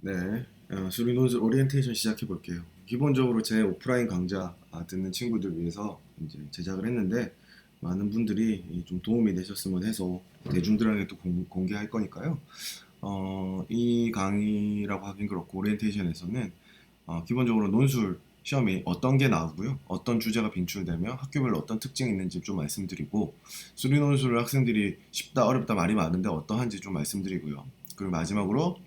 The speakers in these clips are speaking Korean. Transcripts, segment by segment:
네, 수리노즈 오리엔테이션 시작해 볼게요. 기본적으로 제 오프라인 강좌 듣는 친구들 위해서 이제 제작을 했는데 많은 분들이 좀 도움이 되셨으면 해서 대중들에게 또 공개할 거니까요. 이 강의라고 하긴 그렇고 오리엔테이션에서는 기본적으로 논술 시험이 어떤 게 나오고요, 어떤 주제가 빈출되며 학교별로 어떤 특징이 있는지 좀 말씀드리고 수리 논술을 학생들이 쉽다 어렵다 말이 많은데 어떠한지 좀 말씀드리고요. 그리고 마지막으로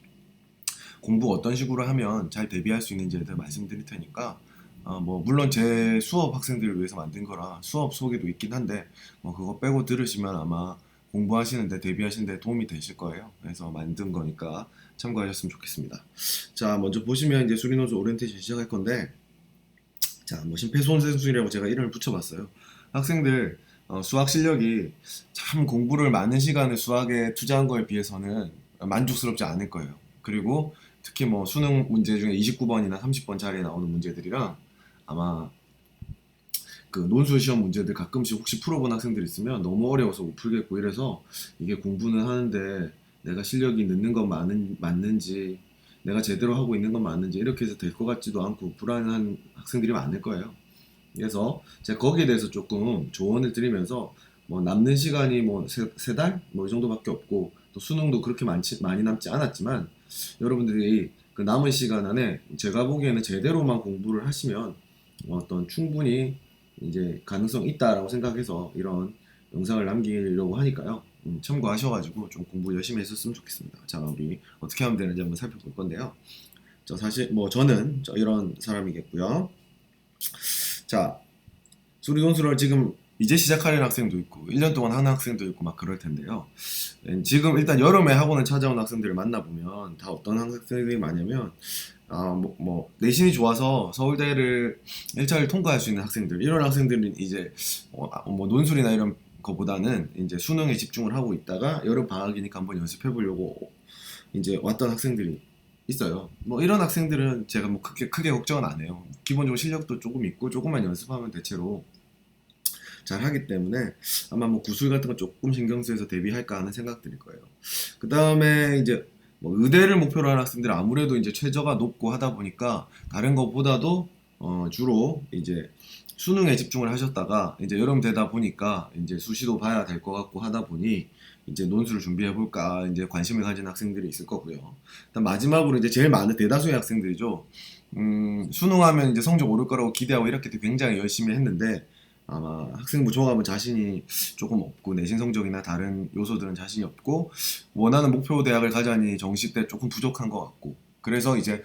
공부 어떤 식으로 하면 잘 대비할 수 있는지에 대해 말씀드릴 테니까 뭐 물론 제 수업 학생들을 위해서 만든 거라 수업 소개도 있긴 한데 뭐 그거 빼고 들으시면 아마 공부하시는데 대비하시는데 도움이 되실 거예요. 그래서 만든 거니까 참고하셨으면 좋겠습니다. 자, 먼저 보시면 이제 수리노트 오리엔테이션 시작할 건데, 자, 뭐 심폐소생술이라고 제가 이름을 붙여봤어요. 학생들 수학 실력이 참 공부를 많은 시간을 수학에 투자한 거에 비해서는 만족스럽지 않을 거예요. 그리고 특히 뭐 수능 문제 중에 29번이나 30번짜리 나오는 문제들이랑 아마 그 논술 시험 문제들 가끔씩 혹시 풀어본 학생들 있으면 너무 어려워서 못 풀겠고 이래서 이게 공부는 하는데 내가 실력이 늦는 건 맞는지 내가 제대로 하고 있는 건 맞는지 이렇게 해서 될 것 같지도 않고 불안한 학생들이 많을 거예요. 그래서 제가 거기에 대해서 조금 조언을 드리면서 뭐 남는 시간이 뭐 세 달? 뭐 이 정도밖에 없고 또 수능도 그렇게 많이 남지 않았지만 여러분들이 그 남은 시간 안에 제가 보기에는 제대로만 공부를 하시면 어떤 충분히 이제 가능성 있다라고 생각해서 이런 영상을 남기려고 하니까요. 참고하셔가지고 좀 공부 열심히 했었으면 좋겠습니다. 자, 우리 어떻게 하면 되는지 한번 살펴볼 건데요. 사실 뭐 저는 이런 사람이겠고요. 자, 수리논술을 지금 이제 시작하는 학생도 있고 1년 동안 하는 학생도 있고 막 그럴 텐데요. 지금 일단 여름에 학원을 찾아온 학생들을 만나보면 다 어떤 학생들이 많냐면 내신이 좋아서 서울대를 1차를 통과할 수 있는 학생들, 이런 학생들은 이제 뭐 논술이나 이런 거보다는 이제 수능에 집중을 하고 있다가 여름 방학이니까 한번 연습해 보려고 이제 왔던 학생들이 있어요. 뭐 이런 학생들은 제가 뭐 크게 걱정은 안 해요. 기본적으로 실력도 조금 있고 조금만 연습하면 대체로 잘 하기 때문에 아마 뭐 구술 같은 거 조금 신경 쓰여서 대비할까 하는 생각 들일 거예요. 그 다음에 이제 뭐 의대를 목표로 하는 학생들은 아무래도 이제 최저가 높고 하다 보니까 다른 것보다도 주로 이제 수능에 집중을 하셨다가 이제 여름 되다 보니까 이제 수시도 봐야 될 것 같고 하다 보니 이제 논술을 준비해 볼까 이제 관심을 가진 학생들이 있을 거고요. 일단 마지막으로 이제 제일 많은 대다수의 학생들이죠. 수능하면 이제 성적 오를 거라고 기대하고 이렇게 굉장히 열심히 했는데 아마 학생부 종합은 자신이 조금 없고 내신 성적이나 다른 요소들은 자신이 없고 원하는 목표 대학을 가자니 정시 때 조금 부족한 것 같고 그래서 이제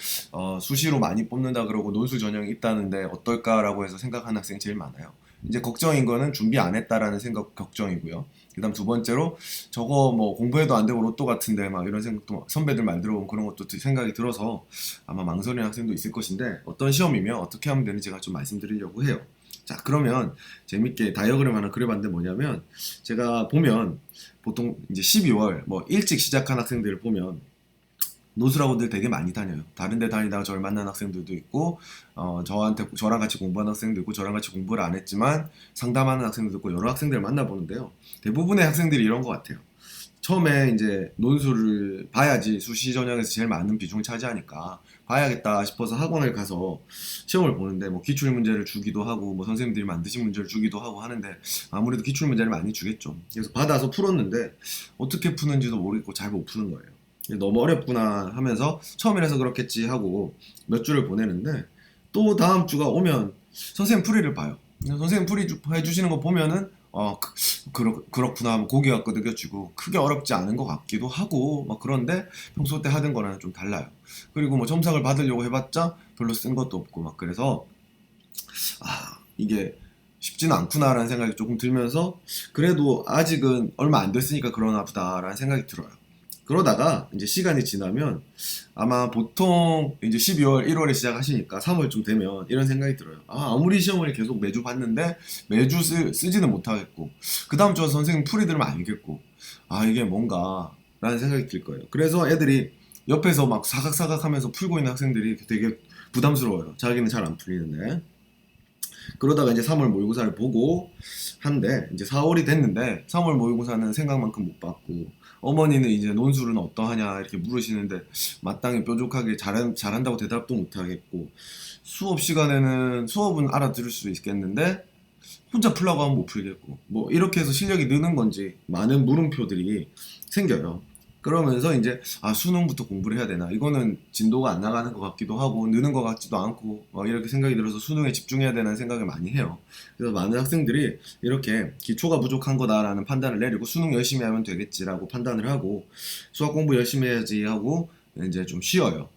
수시로 많이 뽑는다 그러고 논술 전형이 있다는데 어떨까라고 해서 생각하는 학생이 제일 많아요. 이제 걱정인 거는 준비 안 했다라는 생각 걱정이고요. 그다음 두 번째로 저거 뭐 공부해도 안 되고 로또 같은데 막 이런 생각도 선배들 말 들어보면 그런 것도 생각이 들어서 아마 망설이는 학생도 있을 것인데 어떤 시험이면 어떻게 하면 되는지 제가 좀 말씀드리려고 해요. 자, 그러면 재밌게 다이어그램 하나 그려봤는데 뭐냐면 제가 보면 보통 이제 12월 뭐 일찍 시작한 학생들을 보면 노술학원들 되게 많이 다녀요. 다른 데 다니다가 저를 만난 학생들도 있고 저랑 같이 공부하는 학생도 있고 저랑 같이 공부를 안 했지만 상담하는 학생들도 있고 여러 학생들을 만나보는데요. 대부분의 학생들이 이런 것 같아요. 처음에 이제 논술을 봐야지 수시 전형에서 제일 많은 비중을 차지하니까 봐야겠다 싶어서 학원을 가서 시험을 보는데 뭐 기출 문제를 주기도 하고 뭐 선생님들이 만드신 문제를 주기도 하고 하는데 아무래도 기출 문제를 많이 주겠죠. 그래서 받아서 풀었는데 어떻게 푸는지도 모르겠고 잘 못 푸는 거예요. 너무 어렵구나 하면서 처음이라서 그렇겠지 하고 몇 주를 보내는데 또 다음 주가 오면 선생님 풀이를 봐요. 선생님 풀이 해주시는 거 보면은 그렇구나 하면 고개가 끄덕여지고 크게 어렵지 않은 것 같기도 하고 막 그런데 평소 때 하던 거랑 좀 달라요. 그리고 뭐 점상을 받으려고 해봤자 별로 쓴 것도 없고 막 그래서 이게 쉽지는 않구나라는 생각이 조금 들면서 그래도 아직은 얼마 안 됐으니까 그러나 보다라는 생각이 들어요. 그러다가 이제 시간이 지나면 아마 보통 이제 12월, 1월에 시작하시니까 3월쯤 되면 이런 생각이 들어요. 아무리 시험을 계속 매주 봤는데 매주 쓰지는 못하겠고 그 다음 주에 선생님 풀이 들으면 알겠고 이게 뭔가 라는 생각이 들 거예요. 그래서 애들이 옆에서 막 사각사각 하면서 풀고 있는 학생들이 되게 부담스러워요. 자기는 잘 안 풀리는데. 그러다가 이제 3월 모의고사를 보고 한데 이제 4월이 됐는데 3월 모의고사는 생각만큼 못 봤고 어머니는 이제 논술은 어떠하냐 이렇게 물으시는데 마땅히 뾰족하게 잘한다고 대답도 못 하겠고 수업 시간에는 수업은 알아들을 수 있겠는데 혼자 풀라고 하면 못 풀겠고 뭐 이렇게 해서 실력이 느는 건지 많은 물음표들이 생겨요. 그러면서 이제 수능부터 공부를 해야 되나 이거는 진도가 안 나가는 것 같기도 하고 느는 것 같지도 않고 이렇게 생각이 들어서 수능에 집중해야 되는 생각을 많이 해요. 그래서 많은 학생들이 이렇게 기초가 부족한 거다라는 판단을 내리고 수능 열심히 하면 되겠지라고 판단을 하고 수학 공부 열심히 해야지 하고 이제 좀 쉬어요.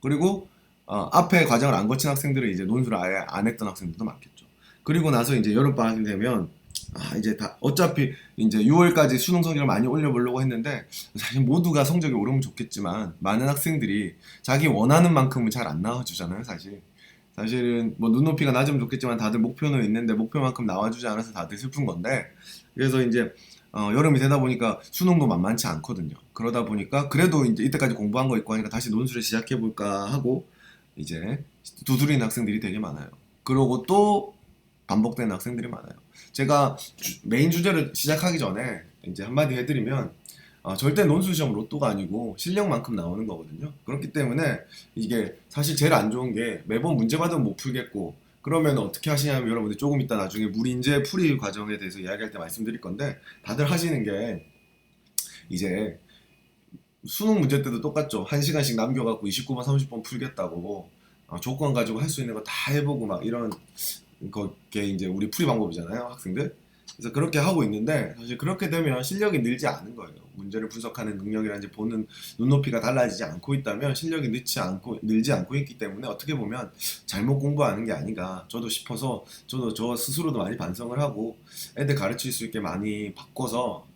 그리고 앞에 과정을 안 거친 학생들은 이제 논술을 아예 안 했던 학생들도 많겠죠. 그리고 나서 이제 여름방학이 되면 이제 다 어차피 이제 6월까지 수능 성적을 많이 올려보려고 했는데 사실 모두가 성적이 오르면 좋겠지만 많은 학생들이 자기 원하는 만큼은 잘 안 나와주잖아요. 사실은 뭐 눈높이가 낮으면 좋겠지만 다들 목표는 있는데 목표만큼 나와주지 않아서 다들 슬픈 건데 그래서 이제 여름이 되다 보니까 수능도 만만치 않거든요. 그러다 보니까 그래도 이제 이때까지 공부한 거 있고 하니까 다시 논술을 시작해볼까 하고 이제 두드리는 학생들이 되게 많아요. 그러고 또 반복되는 학생들이 많아요. 제가 메인 주제를 시작하기 전에 이제 한마디 해드리면 절대 논술 시험 로또가 아니고 실력만큼 나오는 거거든요. 그렇기 때문에 이게 사실 제일 안 좋은 게 매번 문제 받으면 못 풀겠고 그러면 어떻게 하시냐면 여러분들 조금 이따 나중에 물인제 풀이 과정에 대해서 이야기할 때 말씀드릴 건데 다들 하시는 게 이제 수능 문제 때도 똑같죠. 1시간씩 남겨갖고 29번 30번 풀겠다고 조건 가지고 할 수 있는 거 다 해보고 막 이런 그게 이제 우리 풀이 방법이잖아요, 학생들. 그래서 그렇게 하고 있는데 사실 그렇게 되면 실력이 늘지 않은 거예요. 문제를 분석하는 능력이라든지 보는 눈높이가 달라지지 않고 있다면 실력이 늘지 않고 있기 때문에 어떻게 보면 잘못 공부하는 게 아닌가 저도 싶어서 저도 저 스스로도 많이 반성을 하고 애들 가르칠 수 있게 많이 바꿔서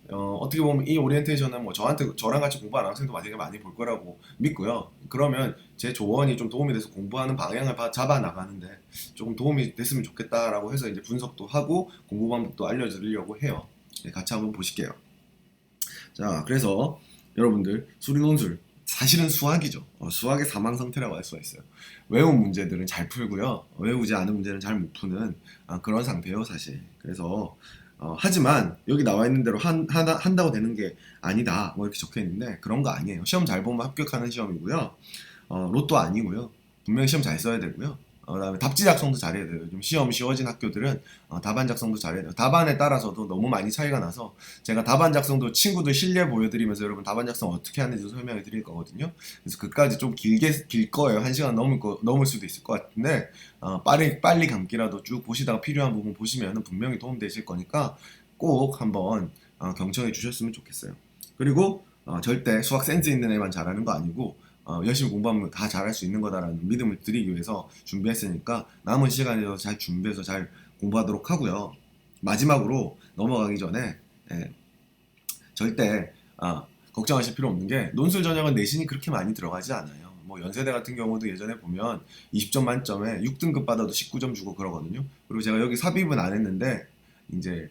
어떻게 보면 이 오리엔테이션은 뭐 저랑 같이 공부하는 학생도 되게 많이 볼 거라고 믿고요. 그러면 제 조언이 좀 도움이 돼서 공부하는 방향을 잡아 나가는데 조금 도움이 됐으면 좋겠다라고 해서 이제 분석도 하고 공부 방법도 알려드리려고 해요. 네, 같이 한번 보실게요. 자, 그래서 여러분들 수리논술 사실은 수학이죠. 수학의 사망 상태라고 할 수가 있어요. 외운 문제들은 잘 풀고요. 외우지 않은 문제는 잘 못 푸는 그런 상태예요, 사실. 그래서 하지만 여기 나와 있는 대로 한다고 되는 게 아니다 뭐 이렇게 적혀 있는데 그런 거 아니에요. 시험 잘 보면 합격하는 시험이고요. 로또 아니고요. 분명히 시험 잘 써야 되고요. 그다음에 답지 작성도 잘해야 돼요. 요즘 시험 쉬워진 학교들은 답안 작성도 잘해야 돼요. 답안에 따라서도 너무 많이 차이가 나서 제가 답안 작성도 친구들 실례 보여드리면서 여러분 답안 작성 어떻게 하는지 설명해 드릴 거거든요. 그래서 그까지 좀 길 거예요. 1시간 넘을 수도 있을 것 같은데 빨리 감기라도 쭉 보시다가 필요한 부분 보시면 분명히 도움되실 거니까 꼭 한번 경청해 주셨으면 좋겠어요. 그리고 절대 수학 센스 있는 애만 잘하는 거 아니고 열심히 공부하면 다 잘할 수 있는 거다라는 믿음을 드리기 위해서 준비했으니까 남은 시간에도 잘 준비해서 잘 공부하도록 하고요. 마지막으로 넘어가기 전에 절대 걱정하실 필요 없는 게 논술 전형은 내신이 그렇게 많이 들어가지 않아요. 뭐 연세대 같은 경우도 예전에 보면 20점 만점에 6등급 받아도 19점 주고 그러거든요. 그리고 제가 여기 삽입은 안 했는데 이제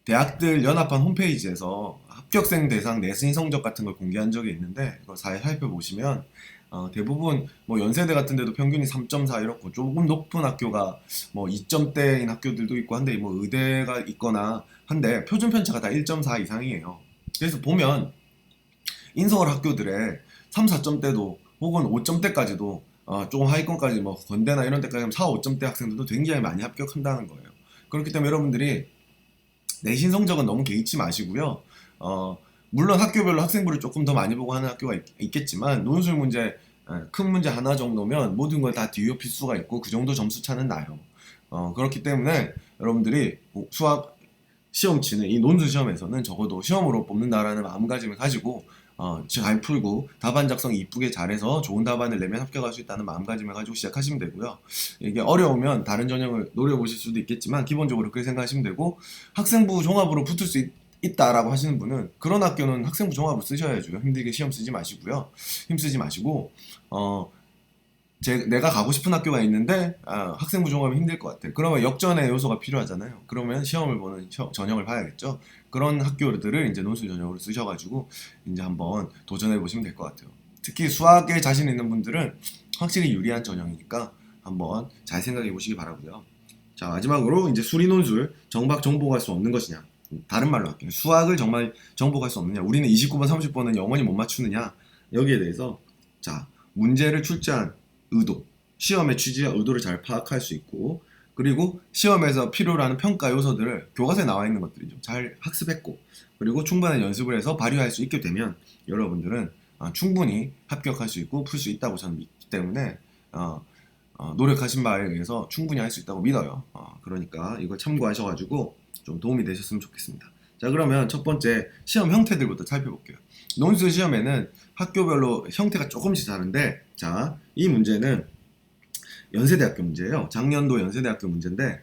대학들 연합한 홈페이지에서 합격생 대상 내신 성적 같은 걸 공개한 적이 있는데 그걸 잘 살펴보시면 대부분 뭐 연세대 같은 데도 평균이 3.4 이렇고 조금 높은 학교가 뭐 2점대인 학교들도 있고 한데 뭐 의대가 있거나 한데 표준 편차가 다 1.4 이상이에요. 그래서 보면 인서울 학교들의 3, 4점대도 혹은 5점대까지도 조금 하위권까지 뭐 건대나 이런 데까지 하면 4, 5점대 학생들도 굉장히 많이 합격한다는 거예요. 그렇기 때문에 여러분들이 내신 성적은 너무 개의치 마시고요. 물론 학교별로 학생부를 조금 더 많이 보고 하는 학교가 있겠지만 논술 문제 큰 문제 하나 정도면 모든 걸 다 뒤엎일 수가 있고 그 정도 점수 차는 나요. 그렇기 때문에 여러분들이 수학 시험 치는 이 논술 시험에서는 적어도 시험으로 뽑는다라는 마음가짐을 가지고 잘 풀고 답안 작성 이쁘게 잘해서 좋은 답안을 내면 합격할 수 있다는 마음가짐을 가지고 시작하시면 되고요. 이게 어려우면 다른 전형을 노려보실 수도 있겠지만 기본적으로 그렇게 생각하시면 되고 학생부 종합으로 붙을 수 있다라고 하시는 분은 그런 학교는 학생부 종합을 쓰셔야죠. 힘들게 시험 쓰지 마시고요. 힘쓰지 마시고 내가 가고 싶은 학교가 있는데 학생부 종합이 힘들 것 같아. 그러면 역전의 요소가 필요하잖아요. 그러면 시험을 보는 전형을 봐야겠죠. 그런 학교들을 이제 논술 전형으로 쓰셔가지고 이제 한번 도전해 보시면 될 것 같아요. 특히 수학에 자신 있는 분들은 확실히 유리한 전형이니까 한번 잘 생각해 보시기 바라고요. 자, 마지막으로 이제 수리 논술 정박 정복할 수 없는 것이냐. 다른 말로 할게요. 수학을 정말 정복할 수 없느냐. 우리는 29번, 30번은 영원히 못 맞추느냐. 여기에 대해서 자, 문제를 출제한 의도, 시험의 취지와 의도를 잘 파악할 수 있고, 그리고 시험에서 필요로 하는 평가 요소들을 교과서에 나와 있는 것들이죠. 잘 학습했고, 그리고 충분한 연습을 해서 발휘할 수 있게 되면 여러분들은 충분히 합격할 수 있고 풀 수 있다고 저는 믿기 때문에 노력하신 바에 의해서 충분히 할 수 있다고 믿어요. 그러니까 이거 참고하셔가지고 좀 도움이 되셨으면 좋겠습니다. 자, 그러면 첫 번째 시험 형태들부터 살펴볼게요. 논술 시험에는 학교별로 형태가 조금씩 다른데, 자, 이 문제는 연세대학교 문제예요. 작년도 연세대학교 문제인데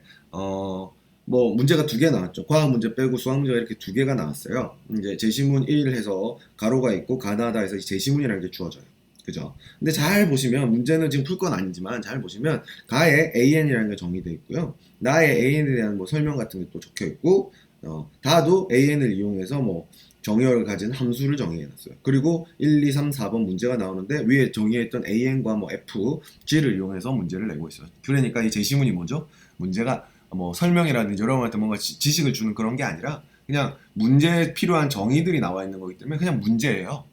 뭐 문제가 두 개 나왔죠. 과학 문제 빼고 수학 문제가 이렇게 두 개가 나왔어요. 이제 제시문 1 해서 가로가 있고 가나다에서 제시문이라는 게 주어져요. 그죠? 근데 잘 보시면 문제는 지금 풀 건 아니지만 잘 보시면 가에 AN이라는 게 정의되어 있고요. 나의 AN에 대한 뭐 설명 같은 게 또 적혀 있고 다도 AN을 이용해서 뭐 정의어를 가진 함수를 정의해놨어요. 그리고 1, 2, 3, 4번 문제가 나오는데 위에 정의했던 AN과 뭐 F, G를 이용해서 문제를 내고 있어요. 그러니까 이 제시문이 뭐죠? 문제가 뭐 설명이라든지 여러분한테 뭔가 지식을 주는 그런 게 아니라 그냥 문제에 필요한 정의들이 나와 있는 거기 때문에 그냥 문제예요.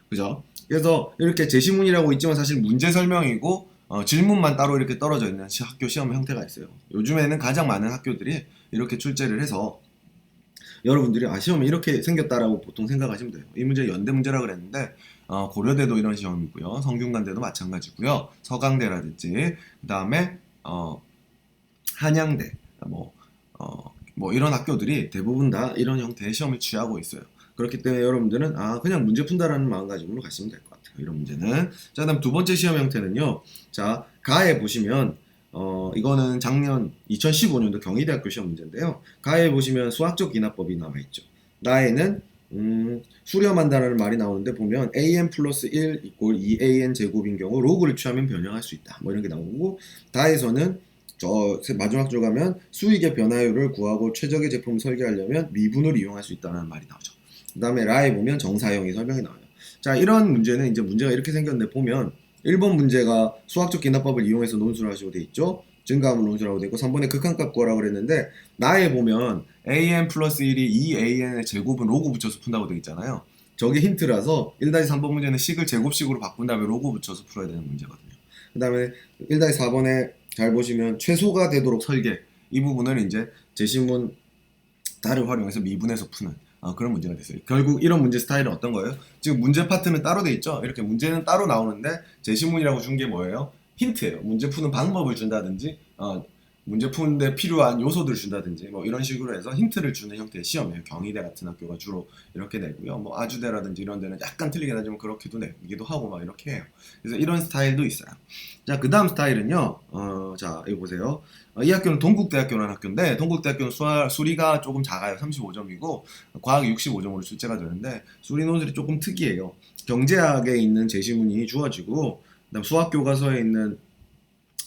그죠? 그래서 이렇게 제시문이라고 있지만 사실 문제 설명이고 질문만 따로 이렇게 떨어져 있는 학교 시험 형태가 있어요. 요즘에는 가장 많은 학교들이 이렇게 출제를 해서 여러분들이 시험이 이렇게 생겼다라고 보통 생각하시면 돼요. 이 문제 연대 문제라 그랬는데 고려대도 이런 시험이고요. 성균관대도 마찬가지고요. 서강대라든지 그 다음에 한양대 뭐 이런 학교들이 대부분 다 이런 형태의 시험을 취하고 있어요. 그렇기 때문에 여러분들은 그냥 문제 푼다라는 마음가짐으로 가시면 될 것 같아요. 이런 문제는. 자, 그다음 두 번째 시험 형태는요. 자, 가에 보시면 이거는 작년 2015년도 경희대학교 시험 문제인데요. 가에 보시면 수학적 인하법이 나와 있죠. 나에는 수렴한다는 말이 나오는데 보면 an 플러스 1 이꼴 2an 제곱인 경우 로그를 취하면 변형할 수 있다. 뭐 이런 게 나오고, 다에서는 저 마지막 줄 가면 수익의 변화율을 구하고 최적의 제품을 설계하려면 미분을 이용할 수 있다는 말이 나오죠. 그 다음에 라에 보면 정사형이 설명이 나와요. 자, 이런 문제는 이제 문제가 이렇게 생겼는데 보면 1번 문제가 수학적 기납법을 이용해서 논술을 하시고 돼 있죠. 증가함을 논술하고 돼 있고 3번에 극한값 구하라고 그랬는데 나에 보면 an 플러스 1이 2an의 제곱은 로그 붙여서 푼다고 돼 있잖아요. 저게 힌트라서 1-3번 문제는 식을 제곱식으로 바꾼 다음에 로그 붙여서 풀어야 되는 문제거든요. 그 다음에 1-4번에 잘 보시면 최소가 되도록 설계, 이 부분을 이제 제시문 달을 활용해서 미분해서 푸는 그런 문제가 됐어요. 결국 이런 문제 스타일은 어떤 거예요? 지금 문제 파트는 따로 돼 있죠. 이렇게 문제는 따로 나오는데 제시문이라고 준 게 뭐예요? 힌트예요. 문제 푸는 방법을 준다든지 문제 푸는데 필요한 요소들을 준다든지 뭐 이런 식으로 해서 힌트를 주는 형태의 시험이에요. 경희대 같은 학교가 주로 이렇게 내고요. 뭐 아주대라든지 이런 데는 약간 틀리게 나지만 그렇게도 내기도 하고 막 이렇게 해요. 그래서 이런 스타일도 있어요. 자, 그 다음 스타일은요. 자, 이거 보세요. 이 학교는 동국대학교라는 학교인데 동국대학교는 수리가 조금 작아요. 35점이고 과학이 65점으로 출제가 되는데 수리 논술이 조금 특이해요. 경제학에 있는 제시문이 주어지고 그다음 수학 교과서에 있는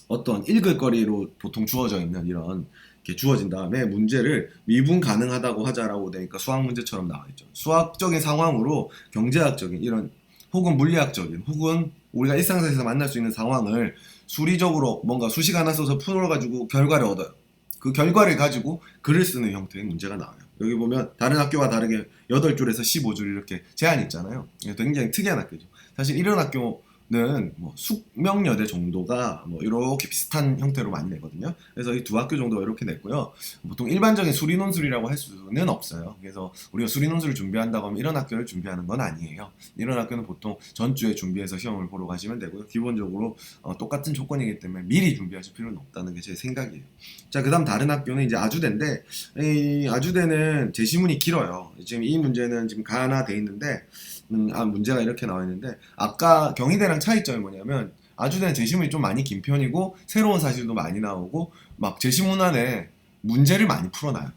어떤 읽을 거리로 보통 주어져 있는 이런 게 주어진 다음에 문제를 미분 가능하다고 하자라고 되니까 수학 문제처럼 나와 있죠. 수학적인 상황으로 경제학적인 이런 혹은 물리학적인 혹은 우리가 일상생활에서 만날 수 있는 상황을 수리적으로 뭔가 수식 하나 써서 풀어가지고 결과를 얻어요. 그 결과를 가지고 글을 쓰는 형태의 문제가 나와요. 여기 보면 다른 학교와 다르게 8줄에서 15줄 이렇게 제한이 있잖아요. 굉장히 특이한 학교죠. 사실 이런 학교는 뭐 숙명여대 정도가 뭐 이렇게 비슷한 형태로 많이 내거든요. 그래서 이 두 학교 정도가 이렇게 냈고요. 보통 일반적인 수리논술이라고 할 수는 없어요. 그래서 우리가 수리논술을 준비한다고 하면 이런 학교를 준비하는 건 아니에요. 이런 학교는 보통 전주에 준비해서 시험을 보러 가시면 되고요. 기본적으로 똑같은 조건이기 때문에 미리 준비하실 필요는 없다는 게 제 생각이에요. 자, 그 다음 다른 학교는 이제 아주대인데 이 아주대는 제시문이 길어요. 지금 이 문제는 지금 가나 돼 있는데 문제가 이렇게 나와 있는데 아까 경희대랑 차이점이 뭐냐면 아주대는 제시문이 좀 많이 긴 편이고 새로운 사실도 많이 나오고 막 제시문 안에 문제를 많이 풀어놔요.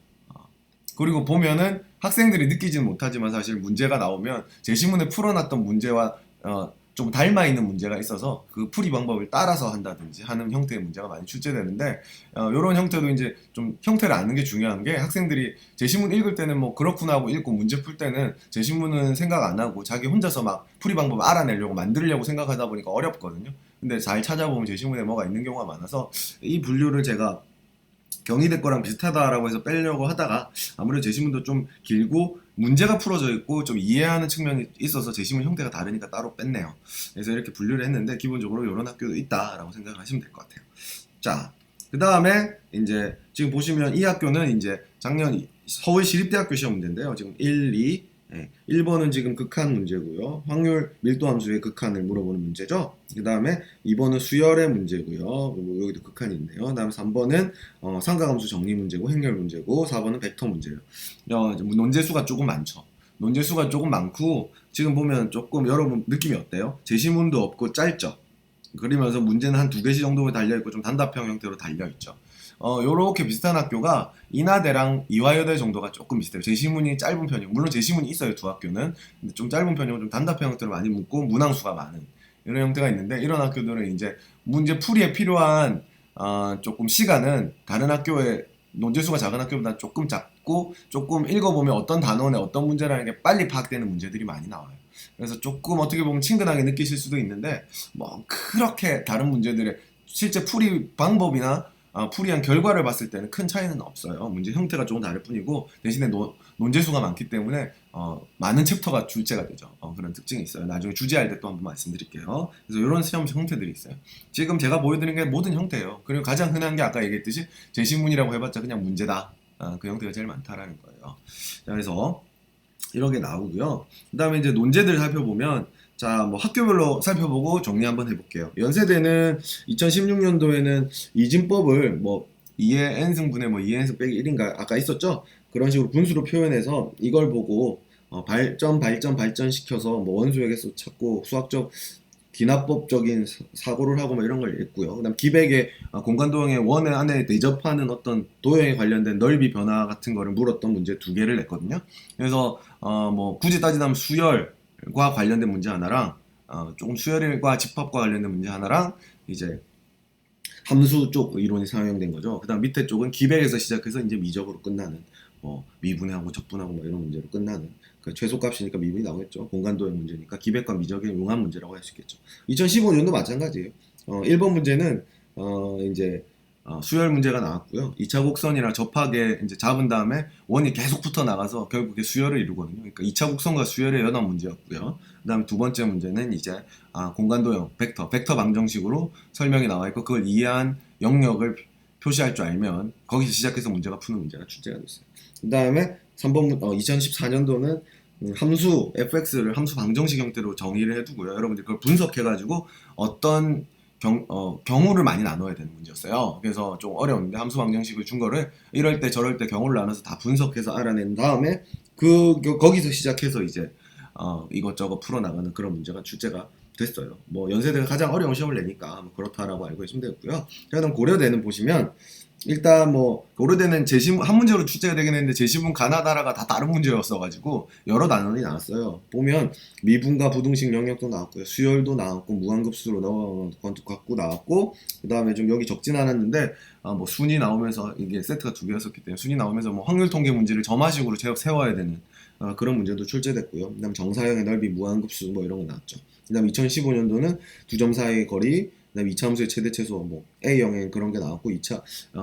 그리고 보면은 학생들이 느끼지는 못하지만 사실 문제가 나오면 제시문에 풀어놨던 문제와 좀 닮아 있는 문제가 있어서 그 풀이 방법을 따라서 한다든지 하는 형태의 문제가 많이 출제되는데 이런 형태도 이제 좀 형태를 아는 게 중요한 게 학생들이 제시문 읽을 때는 뭐 그렇구나 하고 읽고 문제 풀 때는 제시문은 생각 안 하고 자기 혼자서 막 풀이 방법 알아내려고 만들려고 생각하다 보니까 어렵거든요. 근데 잘 찾아보면 제시문에 뭐가 있는 경우가 많아서 이 분류를 제가 경희대 거랑 비슷하다라고 해서 빼려고 하다가 아무래도 제시문도 좀 길고 문제가 풀어져 있고 좀 이해하는 측면이 있어서 제시문 형태가 다르니까 따로 뺐네요. 그래서 이렇게 분류를 했는데 기본적으로 이런 학교도 있다라고 생각하시면 될 것 같아요. 자, 그 다음에 이제 지금 보시면 이 학교는 이제 작년 서울시립대학교 시험 문제인데요. 지금 1, 2, 1번은 지금 극한 문제고요. 확률 밀도함수의 극한을 물어보는 문제죠. 그 다음에 2번은 수열의 문제고요. 여기도 극한이 있네요. 그 다음에 3번은 삼각함수 정리 문제고 행렬 문제고 4번은 벡터 문제예요. 논제수가 조금 많죠. 논제수가 조금 많고 지금 보면 조금 여러분 느낌이 어때요? 제시문도 없고 짧죠. 그러면서 문제는 한 2개시 정도 달려있고 좀 단답형 형태로 달려있죠. 요렇게 비슷한 학교가 인하대랑 이화여대 정도가 조금 비슷해요. 제시문이 짧은 편이고 물론 제시문이 있어요 두 학교는. 근데 좀 짧은 편이고 좀 단답형 형태로 많이 묻고 문항수가 많은 이런 형태가 있는데 이런 학교들은 이제 문제 풀이에 필요한 조금 시간은 다른 학교의 논제수가 작은 학교보다 조금 작고 조금 읽어보면 어떤 단원에 어떤 문제라는 게 빨리 파악되는 문제들이 많이 나와요. 그래서 조금 어떻게 보면 친근하게 느끼실 수도 있는데 뭐 그렇게 다른 문제들의 실제 풀이 방법이나 풀이한 결과를 봤을 때는 큰 차이는 없어요. 문제 형태가 조금 다를 뿐이고 대신에 논제수가 많기 때문에 많은 챕터가 출제가 되죠. 그런 특징이 있어요. 나중에 주제할 때 또 한번 말씀드릴게요. 그래서 이런 시험 형태들이 있어요. 지금 제가 보여드린 게 모든 형태예요. 그리고 가장 흔한 게 아까 얘기했듯이 제시문이라고 해봤자 그냥 문제다. 그 형태가 제일 많다라는 거예요. 자, 그래서 이런 게 나오고요. 그 다음에 이제 논제들 살펴보면 자, 뭐 학교별로 살펴보고 정리 한번 해볼게요. 연세대는 2016년도에는 이진법을 뭐 2의 n승분의 뭐 2의 n승 빼기 1인가 아까 있었죠? 그런 식으로 분수로 표현해서 이걸 보고 발전시켜서 뭐 원소의 개수 찾고 수학적 기납법적인 사고를 하고 뭐 이런 걸 했고요. 그다음 기백의 공간 도형의 원 안에 내접하는 어떤 도형에 관련된 넓이 변화 같은 거를 물었던 문제 2개를 냈거든요. 그래서 뭐 굳이 따지자면 수열과 관련된 문제 하나랑 조금 수열과 집합과 관련된 문제 하나랑 이제 함수 쪽 이론이 사용된 거죠. 그다음 밑에 쪽은 기백에서 시작해서 이제 미적으로 끝나는 뭐 미분하고 적분하고 뭐 이런 문제로 끝나는 그 최소값이니까 미분이 나오겠죠. 공간도형 문제니까 기백과 미적의 용한 문제라고 할 수 있겠죠. 2015년도 마찬가지예요. 1번 문제는 이제 수열 문제가 나왔고요. 2차 곡선이랑 접하게 이제 잡은 다음에 원이 계속 붙어 나가서 결국에 수열을 이루거든요. 그러니까 2차 곡선과 수열의 연합 문제였고요. 그다음에 두 번째 문제는 이제 공간도형 벡터 방정식으로 설명이 나와 있고 그걸 이해한 영역을 표시할 줄 알면 거기서 시작해서 문제가 푸는 문제가 출제가 됐어요. 그다음에 3번 2014년도는 함수 fx를 함수 방정식 형태로 정의를 해두고요. 여러분들 그걸 분석해가지고 어떤 경우를 많이 나눠야 되는 문제였어요. 그래서 좀 어려운데 함수 방정식을 준 거를 이럴 때 저럴 때 경우를 나눠서 다 분석해서 알아낸 다음에 거기서 시작해서 이제 이것저것 풀어나가는 그런 문제가 출제가 됐어요. 뭐 연세대가 가장 어려운 시험을 내니까 뭐 그렇다라고 알고 계시면 되고요. 그다음 고려대는 보시면 일단 뭐 고려대는 제시문 한 문제로 출제가 되긴 했는데 제시문 가나다라가 다 다른 문제였어가지고 여러 단원이 나왔어요. 보면 미분과 부등식 영역도 나왔고요, 수열도 나왔고 무한급수로 갖고 나왔고 그 다음에 좀 여기 적진 않았는데 뭐 순위 나오면서 이게 세트가 2개였었기 때문에 순위 나오면서 뭐 확률 통계 문제를 점화식으로 세워야 되는 그런 문제도 출제됐고요. 그다음 정사형의 넓이 무한급수 뭐 이런 거 나왔죠. 그다음 2015년도는 두 점 사이의 거리, 그다음 2차 함수의 최대 최소 뭐 A형에 그런 게 나왔고 2차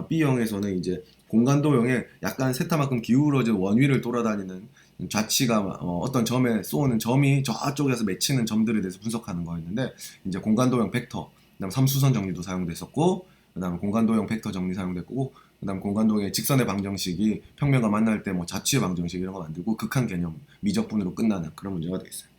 B형에서는 이제 공간도형에 약간 세타만큼 기울어진 원위를 돌아다니는 좌치가 어떤 점에 쏘는 점이 저쪽에서 맺히는 점들에 대해서 분석하는 거였는데 이제 공간도형 벡터, 그다음 삼수선 정리도 사용됐었고 그다음 공간도형 벡터 정리 사용됐고 그다음 공간도형의 직선의 방정식이 평면과 만날 때 뭐 좌치의 방정식 이런 거 만들고 극한 개념 미적분으로 끝나는 그런 문제가 되겠어요.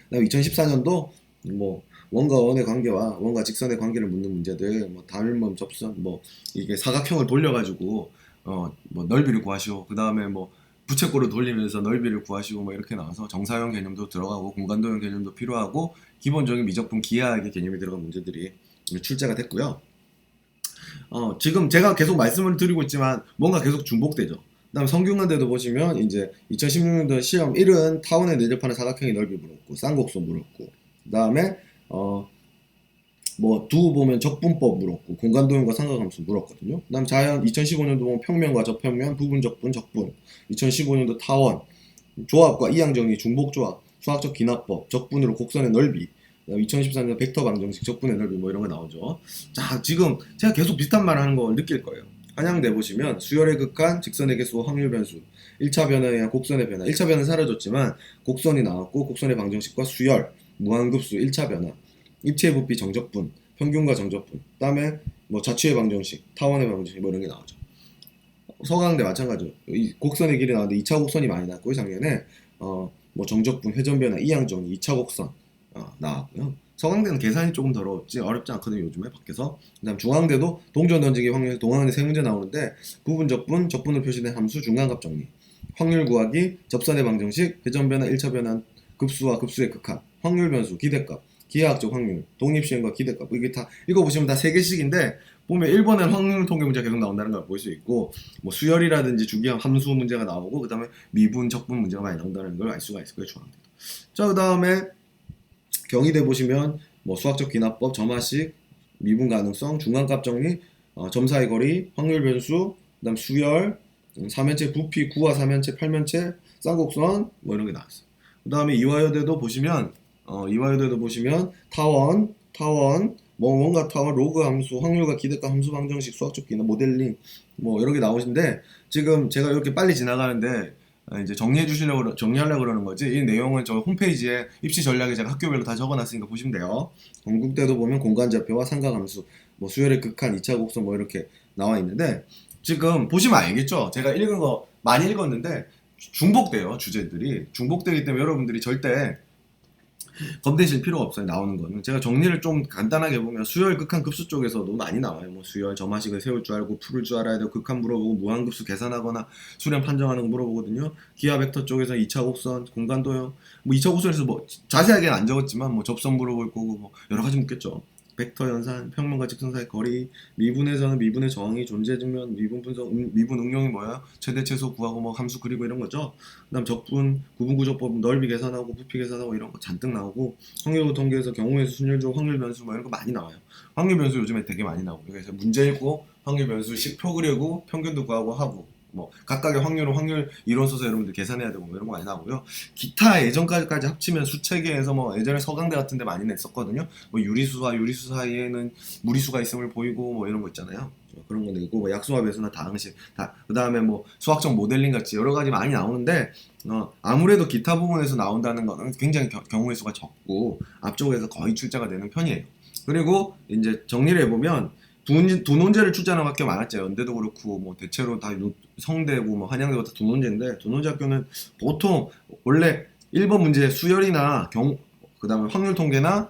그다음 2014년도 뭐 원과 원의 관계와 원과 직선의 관계를 묻는 문제들, 뭐 담일문 접선, 뭐 이게 사각형을 돌려가지고 뭐 넓이를 구하시오. 그 다음에 뭐 부채꼴을 돌리면서 넓이를 구하시고 뭐 이렇게 나와서 정사형 개념도 들어가고 공간도형 개념도 필요하고 기본적인 미적분 기하학의 개념이 들어간 문제들이 출제가 됐고요. 지금 제가 계속 말씀을 드리고 있지만 뭔가 계속 중복되죠. 그다음 성균관대도 보시면 이제 2016년도 시험 1은 타원에 내접하는 사각형의 넓이 물었고 쌍곡선 물었고 그다음에 뭐 두 보면 적분법 물었고 공간도형과 상가함수 물었거든요. 그다음 자연 2015년도 보면 평면과 저평면, 부분 적분, 적분. 2015년도 타원, 조합과 이항정리, 중복조합, 수학적 기납법, 적분으로 곡선의 넓이. 그다음 2014년 벡터 방정식, 적분의 넓이 뭐 이런 거 나오죠. 자, 지금 제가 계속 비슷한 말 하는 거 느낄 거예요. 한양대 보시면 수열의 극한, 직선의 개수, 확률 변수, 1차 변화에 의한 곡선의 변화. 1차 변화는 사라졌지만 곡선이 나왔고 곡선의 방정식과 수열, 무한급수, 1차 변화, 입체의 부피 정적분, 평균과 정적분, 그다음에 뭐 자취의 방정식, 타원의 방정식 뭐 이런 게 나오죠. 서강대 마찬가지로 이 곡선의 길이 나왔는데 2차 곡선이 많이 나왔고요. 작년에 뭐 정적분, 회전변화, 이항정리, 2차 곡선 나왔고요. 서강대는 계산이 조금 더 어렵지 않거든요. 요즘에 밖에서. 그다음 중앙대도 동전 던지기 확률 동항대 세 문제 나오는데 부분 적분, 적분으로 표시된 함수, 중간값 정리, 확률 구하기, 접선의 방정식, 회전변화, 1차 변화, 급수와 급수의 극한, 확률 변수, 기대값, 기하학적 확률, 독립시행과 기대값. 이게 다 읽어보시면 다 3개씩인데 보면 1번엔 확률 통계 문제가 계속 나온다는 걸 볼 수 있고 뭐 수열이라든지 주기함 함수 문제가 나오고 그 다음에 미분, 적분 문제가 많이 나온다는 걸 알 수가 있을 거예요. 중앙대도. 자, 그 다음에 경희대 보시면 뭐 수학적 기납법, 점화식, 미분 가능성, 중간값 정리, 점 사이 거리, 확률 변수, 그다음 수열, 3면체 부피, 구와 3면체, 8면체, 쌍곡선 뭐 이런 게 나왔어요. 그 다음에 이화여대도 보시면 타원, 뭐 원과 타원, 로그 함수, 확률과 기대값 함수 방정식, 수학적 기납, 모델링 뭐 이런 게 나오신데 지금 제가 이렇게 빨리 지나가는데 이제 정리하려고 그러는 거지. 이 내용은 저 홈페이지에 입시 전략에 제가 학교별로 다 적어놨으니까 보시면 돼요. 건국대도 보면 공간좌표와 삼각함수, 뭐 수열의 극한, 2차 곡선 뭐 이렇게 나와 있는데 지금 보시면 알겠죠? 제가 읽은 거 많이 읽었는데 중복돼요. 주제들이 중복되기 때문에 여러분들이 절대 겁내실 필요가 없어요. 나오는 거는 제가 정리를 좀 간단하게 보면 수열 극한 급수 쪽에서도 많이 나와요. 뭐 수열 점화식을 세울 줄 알고 풀을 줄 알아야 되고 극한 물어보고 무한급수 계산하거나 수렴 판정하는 거 물어보거든요. 기하 벡터 쪽에서 2차 곡선, 공간도형, 뭐 2차 곡선에서 뭐 자세하게는 안 적었지만 뭐 접선 물어볼 거고 뭐 여러 가지 묻겠죠. 벡터 연산, 평면과 직선 사이 거리, 미분에서는 미분의 정의, 존재 증명, 미분 분석, 미분 응용이 뭐야? 최대 최소 구하고 뭐 함수 그리고 이런 거죠. 그다음 적분, 구분 구조법, 넓이 계산하고 부피 계산하고 이런 거 잔뜩 나오고 확률 통계에서 경우의 수, 순열적 확률 변수 뭐 이런 거 많이 나와요. 확률 변수 요즘에 되게 많이 나오고 그래서 문제 읽고 확률 변수 표 그리고 평균도 구하고 하고 뭐 각각의 확률 이론 써서 여러분들 계산해야 되고 뭐 이런 거 많이 나오고요. 기타 예전까지 합치면 수체계에서 뭐 예전에 서강대 같은 데 많이 냈었거든요. 뭐 유리수와 유리수 사이에는 무리수가 있음을 보이고 뭐 이런 거 있잖아요. 그런 거 내고 뭐 약수와 배수나 다항식 그다음에 뭐 수학적 모델링 같이 여러 가지 많이 나오는데 아무래도 기타 부분에서 나온다는 거는 굉장히 경우의 수가 적고 앞쪽에서 거의 출제가 되는 편이에요. 그리고 이제 정리를 해보면 두 논제를 출제하는 학교 많았죠. 연대도 그렇고 뭐 대체로 다 성대고 뭐 한양대고 다 두 논제인데 두 논제 학교는 보통 원래 1번 문제 수열이나 그다음에 확률 통계나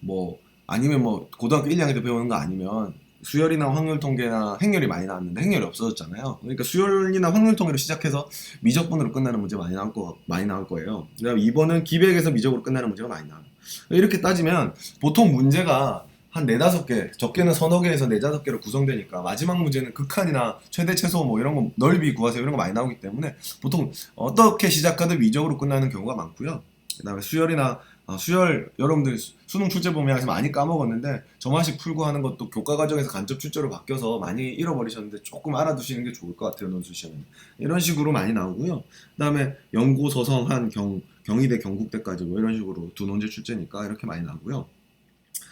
뭐 아니면 뭐 고등학교 1, 2학년 때 배우는 거 아니면 수열이나 확률 통계나 행렬이 많이 나왔는데 행렬이 없어졌잖아요. 그러니까 수열이나 확률 통계로 시작해서 미적분으로 끝나는 문제 많이 나올 거예요. 그다음에 2번은 기백에서 미적으로 끝나는 문제가 많이 나와요. 이렇게 따지면 보통 문제가 한 4-5개, 적게는 서너 개에서 4-5개로 구성되니까 마지막 문제는 극한이나 최대 최소 뭐 이런 거 넓이 구하세요 이런 거 많이 나오기 때문에 보통 어떻게 시작하든 위적으로 끝나는 경우가 많고요. 그다음에 수열 여러분들 수능 출제 보면 많이 까먹었는데 점화식 풀고 하는 것도 교과 과정에서 간접 출제로 바뀌어서 많이 잃어버리셨는데 조금 알아두시는 게 좋을 것 같아요. 논술 시험은 이런 식으로 많이 나오고요. 그다음에 연고 서성한 경희대 경국대까지 뭐 이런 식으로 두 논제 출제니까 이렇게 많이 나오고요.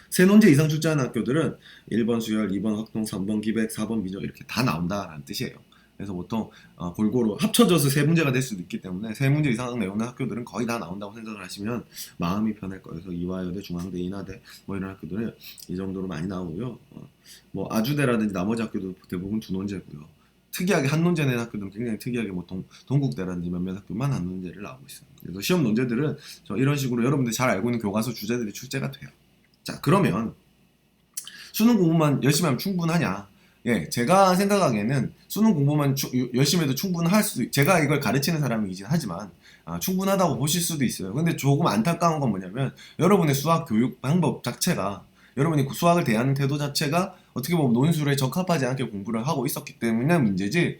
세 논제 이상 출제하는 학교들은 1번 수열, 2번 확통, 3번 기백, 4번 미적 이렇게 다 나온다라는 뜻이에요. 그래서 보통 골고루 합쳐져서 세 문제가 될 수도 있기 때문에 세 문제 이상 내오는 학교들은 거의 다 나온다고 생각을 하시면 마음이 편할 거예요. 그래서 이화여대, 중앙대, 인하대 뭐 이런 학교들은 이 정도로 많이 나오고요. 뭐 아주대라든지 나머지 학교도 대부분 두 논제고요. 특이하게 한 논제 낸 학교들은 굉장히 특이하게 뭐 동국대라든지 몇몇 학교만 한 논제를 나오고 있어요. 그래서 시험 논제들은 이런 식으로 여러분들이 잘 알고 있는 교과서 주제들이 출제가 돼요. 자, 그러면 수능 공부만 열심히 하면 충분하냐? 예, 제가 생각하기에는 수능 공부만 열심히 해도 충분할 수도 제가 이걸 가르치는 사람이긴 하지만 충분하다고 보실 수도 있어요. 근데 조금 안타까운 건 뭐냐면 여러분의 수학 교육 방법 자체가 여러분이 수학을 대하는 태도 자체가 어떻게 보면 논술에 적합하지 않게 공부를 하고 있었기 때문에 문제지,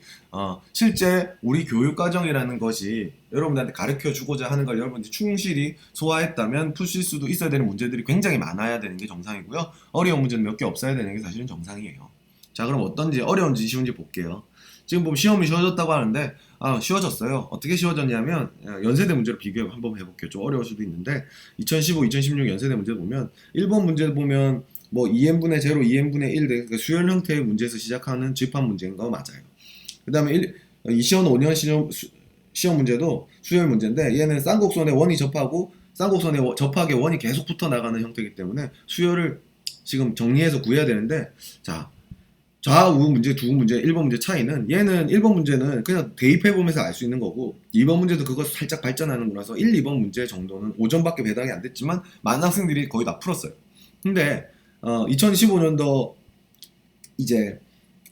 실제 우리 교육과정이라는 것이 여러분들한테 가르쳐 주고자 하는 걸 여러분들이 충실히 소화했다면 푸실 수도 있어야 되는 문제들이 굉장히 많아야 되는 게 정상이고요. 어려운 문제는 몇 개 없어야 되는 게 사실은 정상이에요. 자, 그럼 어떤지, 어려운지 쉬운지 볼게요. 지금 보면 시험이 쉬워졌다고 하는데, 쉬워졌어요. 어떻게 쉬워졌냐면, 연세대 문제로 비교 한번 해볼게요. 좀 어려울 수도 있는데, 2015, 2016 연세대 문제 보면 1번 문제 보면 뭐 2n분의 제로, 2n분의 1 그러니까 수열 형태의 문제에서 시작하는 집합 문제인 거 맞아요. 그 다음에 2005년 시험 문제도 수열 문제인데, 얘는 쌍곡선에 원이 접하고 쌍곡선에 접하게 원이 계속 붙어 나가는 형태이기 때문에 수열을 지금 정리해서 구해야 되는데, 자, 좌우 문제 두 문제 1번 문제 차이는, 얘는 1번 문제는 그냥 대입해보면서 알 수 있는 거고 2번 문제도 그거 살짝 발전하는 거라서 1, 2번 문제 정도는 5점밖에 배당이 안 됐지만 많은 학생들이 거의 다 풀었어요. 근데 2015년도 이제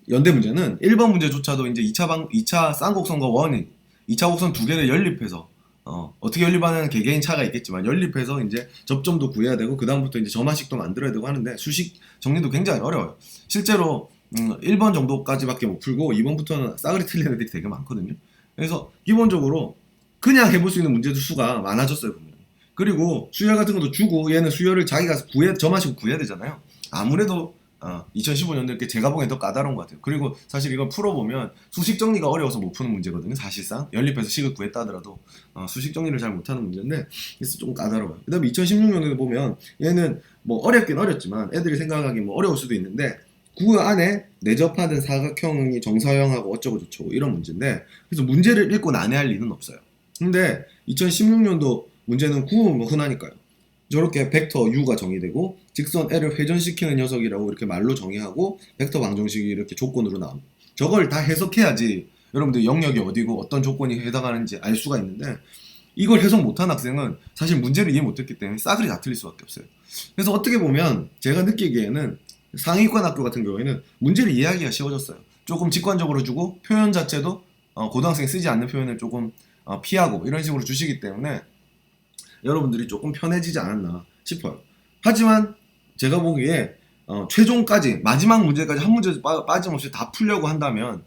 연대 문제는 1번 문제조차도 이제 2차 쌍곡선과 원이 2차 곡선 두 개를 연립해서 어떻게 연립하는 개개인 차가 있겠지만 연립해서 이제 접점도 구해야 되고 그 다음부터 이제 점화식도 만들어야 되고 하는데 수식 정리도 굉장히 어려워요. 실제로 1번 정도까지밖에 못 풀고 2번부터는 싸그리 틀리는 애들이 되게 많거든요. 그래서 기본적으로 그냥 해볼 수 있는 문제들 수가 많아졌어요. 분명히. 그리고 수열 같은 것도 주고 얘는 수열을 자기가 점화식으로 구해야 되잖아요. 아무래도 2015년도 이렇게 제가 보기엔 더 까다로운 것 같아요. 그리고 사실 이걸 풀어보면 수식 정리가 어려워서 못 푸는 문제거든요. 사실상 연립해서 식을 구했다 하더라도 수식 정리를 잘 못하는 문제인데 그래서 조금 까다로워요. 그 다음에 2016년도에 보면 얘는 뭐 어렵긴 어렵지만 애들이 생각하기 뭐 어려울 수도 있는데 구 안에 내접하는 사각형이 정사형하고 어쩌고 저쩌고 이런 문제인데, 그래서 문제를 읽고 난해할 리는 없어요. 근데 2016년도 문제는 구는 뭐 흔하니까요. 저렇게 벡터 u가 정의되고 직선 l을 회전시키는 녀석이라고 이렇게 말로 정의하고 벡터 방정식이 이렇게 조건으로 나옵니다. 저걸 다 해석해야지 여러분들 영역이 어디고 어떤 조건이 해당하는지 알 수가 있는데, 이걸 해석 못한 학생은 사실 문제를 이해 못했기 때문에 싸그리 다 틀릴 수밖에 없어요. 그래서 어떻게 보면 제가 느끼기에는 상위권 학교 같은 경우에는 문제를 이해하기가 쉬워졌어요. 조금 직관적으로 주고 표현 자체도 고등학생이 쓰지 않는 표현을 조금 피하고 이런 식으로 주시기 때문에 여러분들이 조금 편해지지 않았나 싶어요. 하지만 제가 보기에 최종까지 마지막 문제까지 한 문제 빠짐없이 다 풀려고 한다면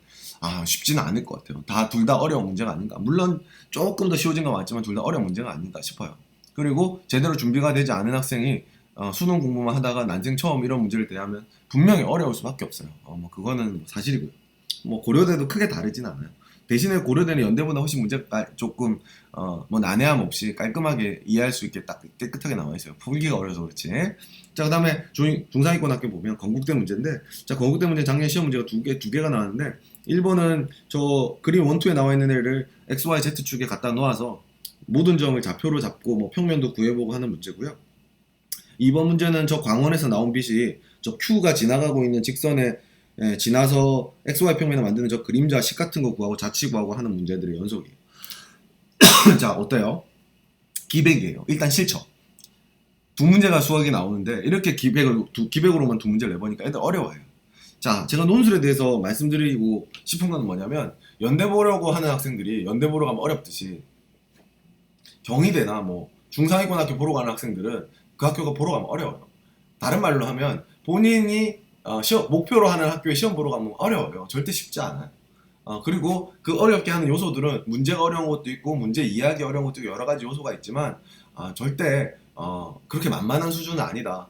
쉽지는 않을 것 같아요. 둘 다 어려운 문제가 아닌가. 물론 조금 더 쉬워진 건 맞지만 둘 다 어려운 문제가 아닌가 싶어요. 그리고 제대로 준비가 되지 않은 학생이 수능 공부만 하다가 난생 처음 이런 문제를 대하면 분명히 어려울 수밖에 없어요. 뭐 그거는 사실이고요. 뭐 고려대도 크게 다르진 않아요. 대신에 고려대는 연대보다 훨씬 문제가 조금 뭐 난해함 없이 깔끔하게 이해할 수 있게 딱 깨끗하게 나와 있어요. 풀기가 어려서 그렇지. 자, 그다음에 중상위권 학교 보면 건국대 문제인데, 자, 건국대 문제 작년 시험 문제가 두 개가 나왔는데 1번은 저 그림 1, 2에 나와 있는 애를 x, y, z 축에 갖다 놓아서 모든 점을 좌표로 잡고 뭐 평면도 구해보고 하는 문제고요. 2번 문제는 저 광원에서 나온 빛이 저 Q가 지나가고 있는 직선에 지나서 XY 평면을 만드는 저 그림자 식 같은 거 구하고 자치 구하고 하는 문제들의 연속이에요. 자, 어때요? 기백이에요. 일단 실쳐. 두 문제가 수학이 나오는데 이렇게 기백으로만 두 문제를 내보니까 애들 어려워해요. 자, 제가 논술에 대해서 말씀드리고 싶은 건 뭐냐면, 연대 보려고 하는 학생들이 연대 보러 가면 어렵듯이 경희대나 뭐 중상위권 학교 보러 가는 학생들은 그 학교가 보러 가면 어려워요. 다른 말로 하면 본인이 목표로 하는 학교에 시험 보러 가면 어려워요. 절대 쉽지 않아요. 그리고 그 어렵게 하는 요소들은 문제가 어려운 것도 있고 문제 이해하기 어려운 것도 있고 여러 가지 요소가 있지만 절대 그렇게 만만한 수준은 아니다.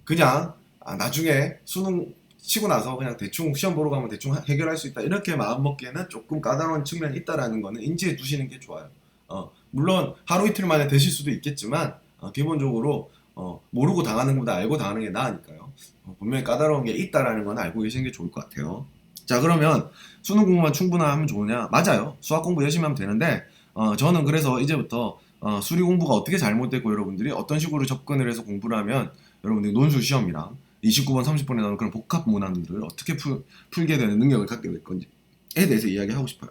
그냥 나중에 수능 치고 나서 그냥 대충 시험 보러 가면 대충 해결할 수 있다, 이렇게 마음먹기에는 조금 까다로운 측면이 있다라는 거는 인지해 두시는 게 좋아요. 물론 하루 이틀 만에 되실 수도 있겠지만 기본적으로 모르고 당하는 것보다 알고 당하는 게 나으니까요. 분명히 까다로운 게 있다라는 건 알고 계시는 게 좋을 것 같아요. 자, 그러면 수능 공부만 충분하면 좋으냐? 맞아요. 수학 공부 열심히 하면 되는데 저는 그래서 이제부터 수리 공부가 어떻게 잘못됐고 여러분들이 어떤 식으로 접근을 해서 공부를 하면 여러분들이 논술 시험이랑 29번, 30번에 나오는 그런 복합 문항들을 어떻게 풀게 되는 능력을 갖게 될 건지에 대해서 이야기하고 싶어요.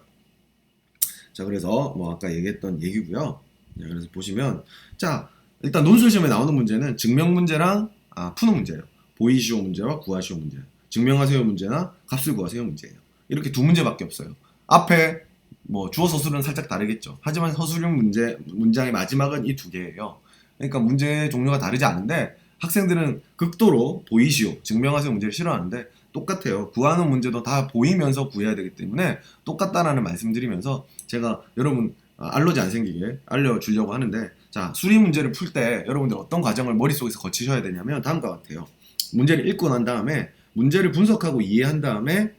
자, 그래서 뭐 아까 얘기했던 얘기고요. 자, 그래서 보시면, 자, 일단 논술 시험에 나오는 문제는 증명 문제랑 푸는 문제예요. 보이시오 문제와 구하시오 문제. 증명하세요 문제나 값을 구하세요 문제예요. 이렇게 두 문제밖에 없어요. 앞에 뭐 주어 서술은 살짝 다르겠죠. 하지만 서술형 문장의 마지막은 이 두 개예요. 그러니까 문제 종류가 다르지 않은데 학생들은 극도로 보이시오, 증명하세요 문제를 싫어하는데 똑같아요. 구하는 문제도 다 보이면서 구해야 되기 때문에 똑같다라는 말씀드리면서 제가 여러분 알러지 안 생기게 알려주려고 하는데, 자, 수리 문제를 풀 때 여러분들 어떤 과정을 머릿속에서 거치셔야 되냐면 다음과 같아요. 문제를 읽고 난 다음에 문제를 분석하고 이해한 다음에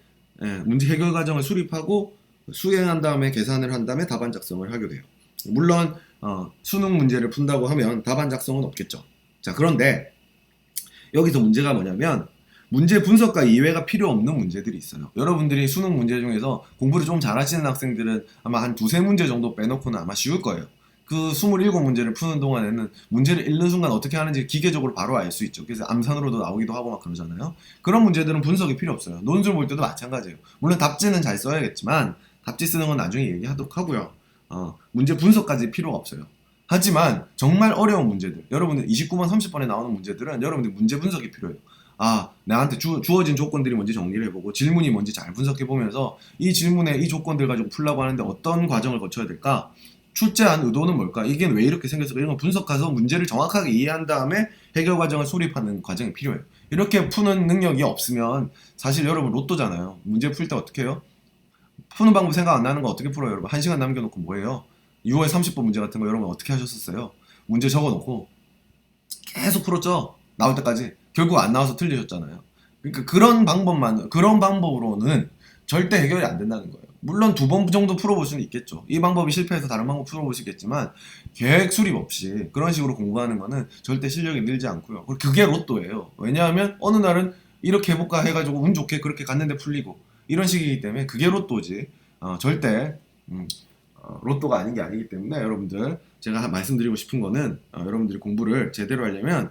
문제 해결 과정을 수립하고 수행한 다음에 계산을 한 다음에 답안 작성을 하게 돼요. 물론 수능 문제를 푼다고 하면 답안 작성은 없겠죠. 자, 그런데 여기서 문제가 뭐냐면 문제 분석과 이해가 필요 없는 문제들이 있어요. 여러분들이 수능 문제 중에서 공부를 좀 잘하시는 학생들은 아마 한 두세 문제 정도 빼놓고는 아마 쉬울 거예요. 그 27문제를 푸는 동안에는 문제를 읽는 순간 어떻게 하는지 기계적으로 바로 알 수 있죠. 그래서 암산으로도 나오기도 하고 막 그러잖아요. 그런 문제들은 분석이 필요 없어요. 논술 볼 때도 마찬가지예요. 물론 답지는 잘 써야겠지만 답지 쓰는 건 나중에 얘기하도록 하고요. 문제 분석까지 필요가 없어요. 하지만 정말 어려운 문제들, 여러분들 29번 30번에 나오는 문제들은 여러분들 문제 분석이 필요해요. 나한테 주어진 조건들이 뭔지 정리를 해보고 질문이 뭔지 잘 분석해보면서 이 질문에 이 조건들 가지고 풀라고 하는데 어떤 과정을 거쳐야 될까? 출제한 의도는 뭘까? 이게 왜 이렇게 생겼을까? 이런 걸 분석해서 문제를 정확하게 이해한 다음에 해결 과정을 수립하는 과정이 필요해요. 이렇게 푸는 능력이 없으면 사실 여러분 로또잖아요. 문제 풀 때 어떻게 해요? 푸는 방법 생각 안 나는 거 어떻게 풀어요? 여러분 1시간 남겨놓고 뭐해요? 6월 30번 문제 같은 거 여러분 어떻게 하셨었어요? 문제 적어놓고 계속 풀었죠? 나올 때까지. 결국 안 나와서 틀리셨잖아요. 그러니까 그런 방법으로는 절대 해결이 안 된다는 거예요. 물론 2번 정도 풀어볼 수는 있겠죠. 이 방법이 실패해서 다른 방법 풀어보시겠지만 계획 수립 없이 그런 식으로 공부하는 거는 절대 실력이 늘지 않고요. 그게 로또예요. 왜냐하면 어느 날은 이렇게 해볼까 해가지고 운 좋게 그렇게 갔는데 풀리고 이런 식이기 때문에 그게 로또지 절대 로또가 아닌 게 아니기 때문에 여러분들 제가 말씀드리고 싶은 거는 여러분들이 공부를 제대로 하려면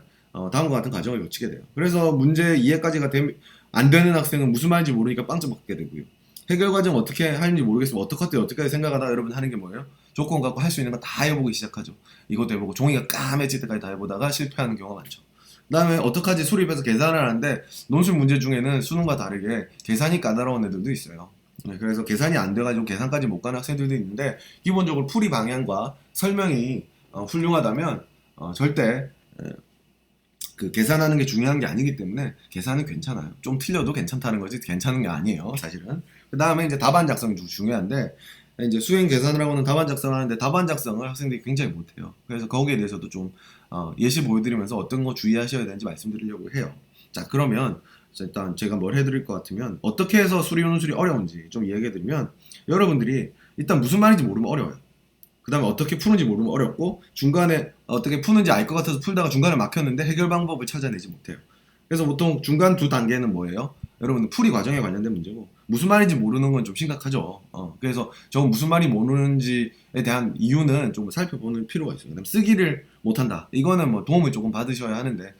다음과 같은 과정을 거치게 돼요. 그래서 문제 이해까지가 안 되는 학생은 무슨 말인지 모르니까 빵점 받게 되고요. 해결 과정 어떻게 하는지 모르겠으면 어떻게 생각하다가 여러분 하는 게 뭐예요? 조건 갖고 할 수 있는 거 다 해보기 시작하죠. 이것도 해보고 종이가 까매질 때까지 다 해보다가 실패하는 경우가 많죠. 그 다음에 어떡하지 수립해서 계산을 하는데 논술 문제 중에는 수능과 다르게 계산이 까다로운 애들도 있어요. 그래서 계산이 안 돼가지고 계산까지 못 가는 학생들도 있는데 기본적으로 풀이 방향과 설명이 훌륭하다면 절대 그 계산하는 게 중요한 게 아니기 때문에 계산은 괜찮아요. 좀 틀려도 괜찮다는 거지 괜찮은 게 아니에요, 사실은. 그 다음에 이제 답안 작성이 중요한데 이제 수행 계산을 하고는 답안 작성하는데 답안 작성을 학생들이 굉장히 못해요. 그래서 거기에 대해서도 좀 예시 보여드리면서 어떤 거 주의하셔야 되는지 말씀드리려고 해요. 자, 그러면 일단 제가 뭘 해드릴 것 같으면 어떻게 해서 수리 논술이 어려운지 좀 이야기해드리면 여러분들이 일단 무슨 말인지 모르면 어려워요. 그 다음에 어떻게 푸는지 모르면 어렵고 중간에 어떻게 푸는지 알 것 같아서 풀다가 중간에 막혔는데 해결 방법을 찾아내지 못해요. 그래서 보통 중간 2단계는 뭐예요? 여러분 풀이 과정에 관련된 문제고 무슨 말인지 모르는 건 좀 심각하죠. 그래서 저 무슨 말이 모르는지에 대한 이유는 좀 살펴보는 필요가 있어요. 그다음 쓰기를 못한다. 이거는 뭐 도움을 조금 받으셔야 하는데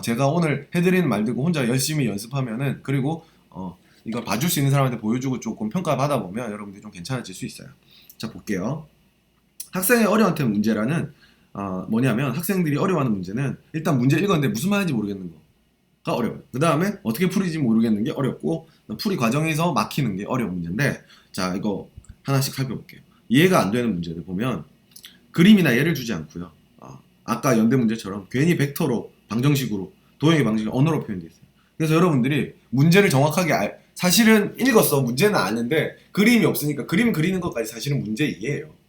제가 오늘 해드리는 말 듣고 혼자 열심히 연습하면은 그리고 이걸 봐줄 수 있는 사람한테 보여주고 조금 평가받아 보면 여러분들이 좀 괜찮아질 수 있어요. 자, 볼게요. 학생의 어려운 문제라는 뭐냐면 학생들이 어려워하는 문제는 일단 문제 읽었는데 무슨 말인지 모르겠는 거가 어려워요. 그 다음에 어떻게 풀이지 모르겠는 게 어렵고 풀이 과정에서 막히는 게 어려운 문제인데 자, 이거 하나씩 살펴볼게요. 이해가 안 되는 문제들 보면 그림이나 예를 주지 않고요. 아까 연대 문제처럼 괜히 벡터로 방정식으로 도형의 방식이 언어로 표현되어 있어요. 그래서 여러분들이 문제를 정확하게 사실은 읽었어. 문제는 아는데 그림이 없으니까 그림 그리는 것까지 사실은 문제 이해예요.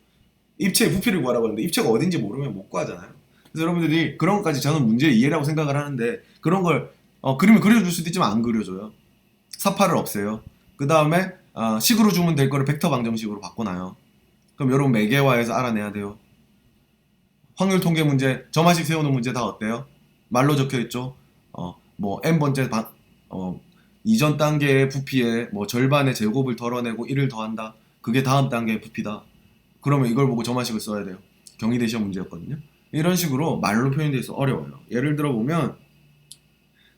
입체의 부피를 구하라고 하는데 입체가 어딘지 모르면 못 구하잖아요. 그래서 여러분들이 그런 것까지 저는 문제 이해라고 생각을 하는데 그런 걸 그림을 그려줄 수도 있지만 안 그려줘요. 사파를 없애요. 그 다음에 식으로 주면 될 거를 벡터 방정식으로 바꿔놔요. 그럼 여러분 매개화해서 알아내야 돼요. 확률 통계 문제, 점화식 세우는 문제 다 어때요? 말로 적혀있죠. 뭐 n번째 이전 단계의 부피의 뭐 절반의 제곱을 덜어내고 1을 더한다. 그게 다음 단계의 부피다. 그러면 이걸 보고 점화식을 써야 돼요. 경희대 시험 문제였거든요. 이런 식으로 말로 표현되어 있어 어려워요. 예를 들어 보면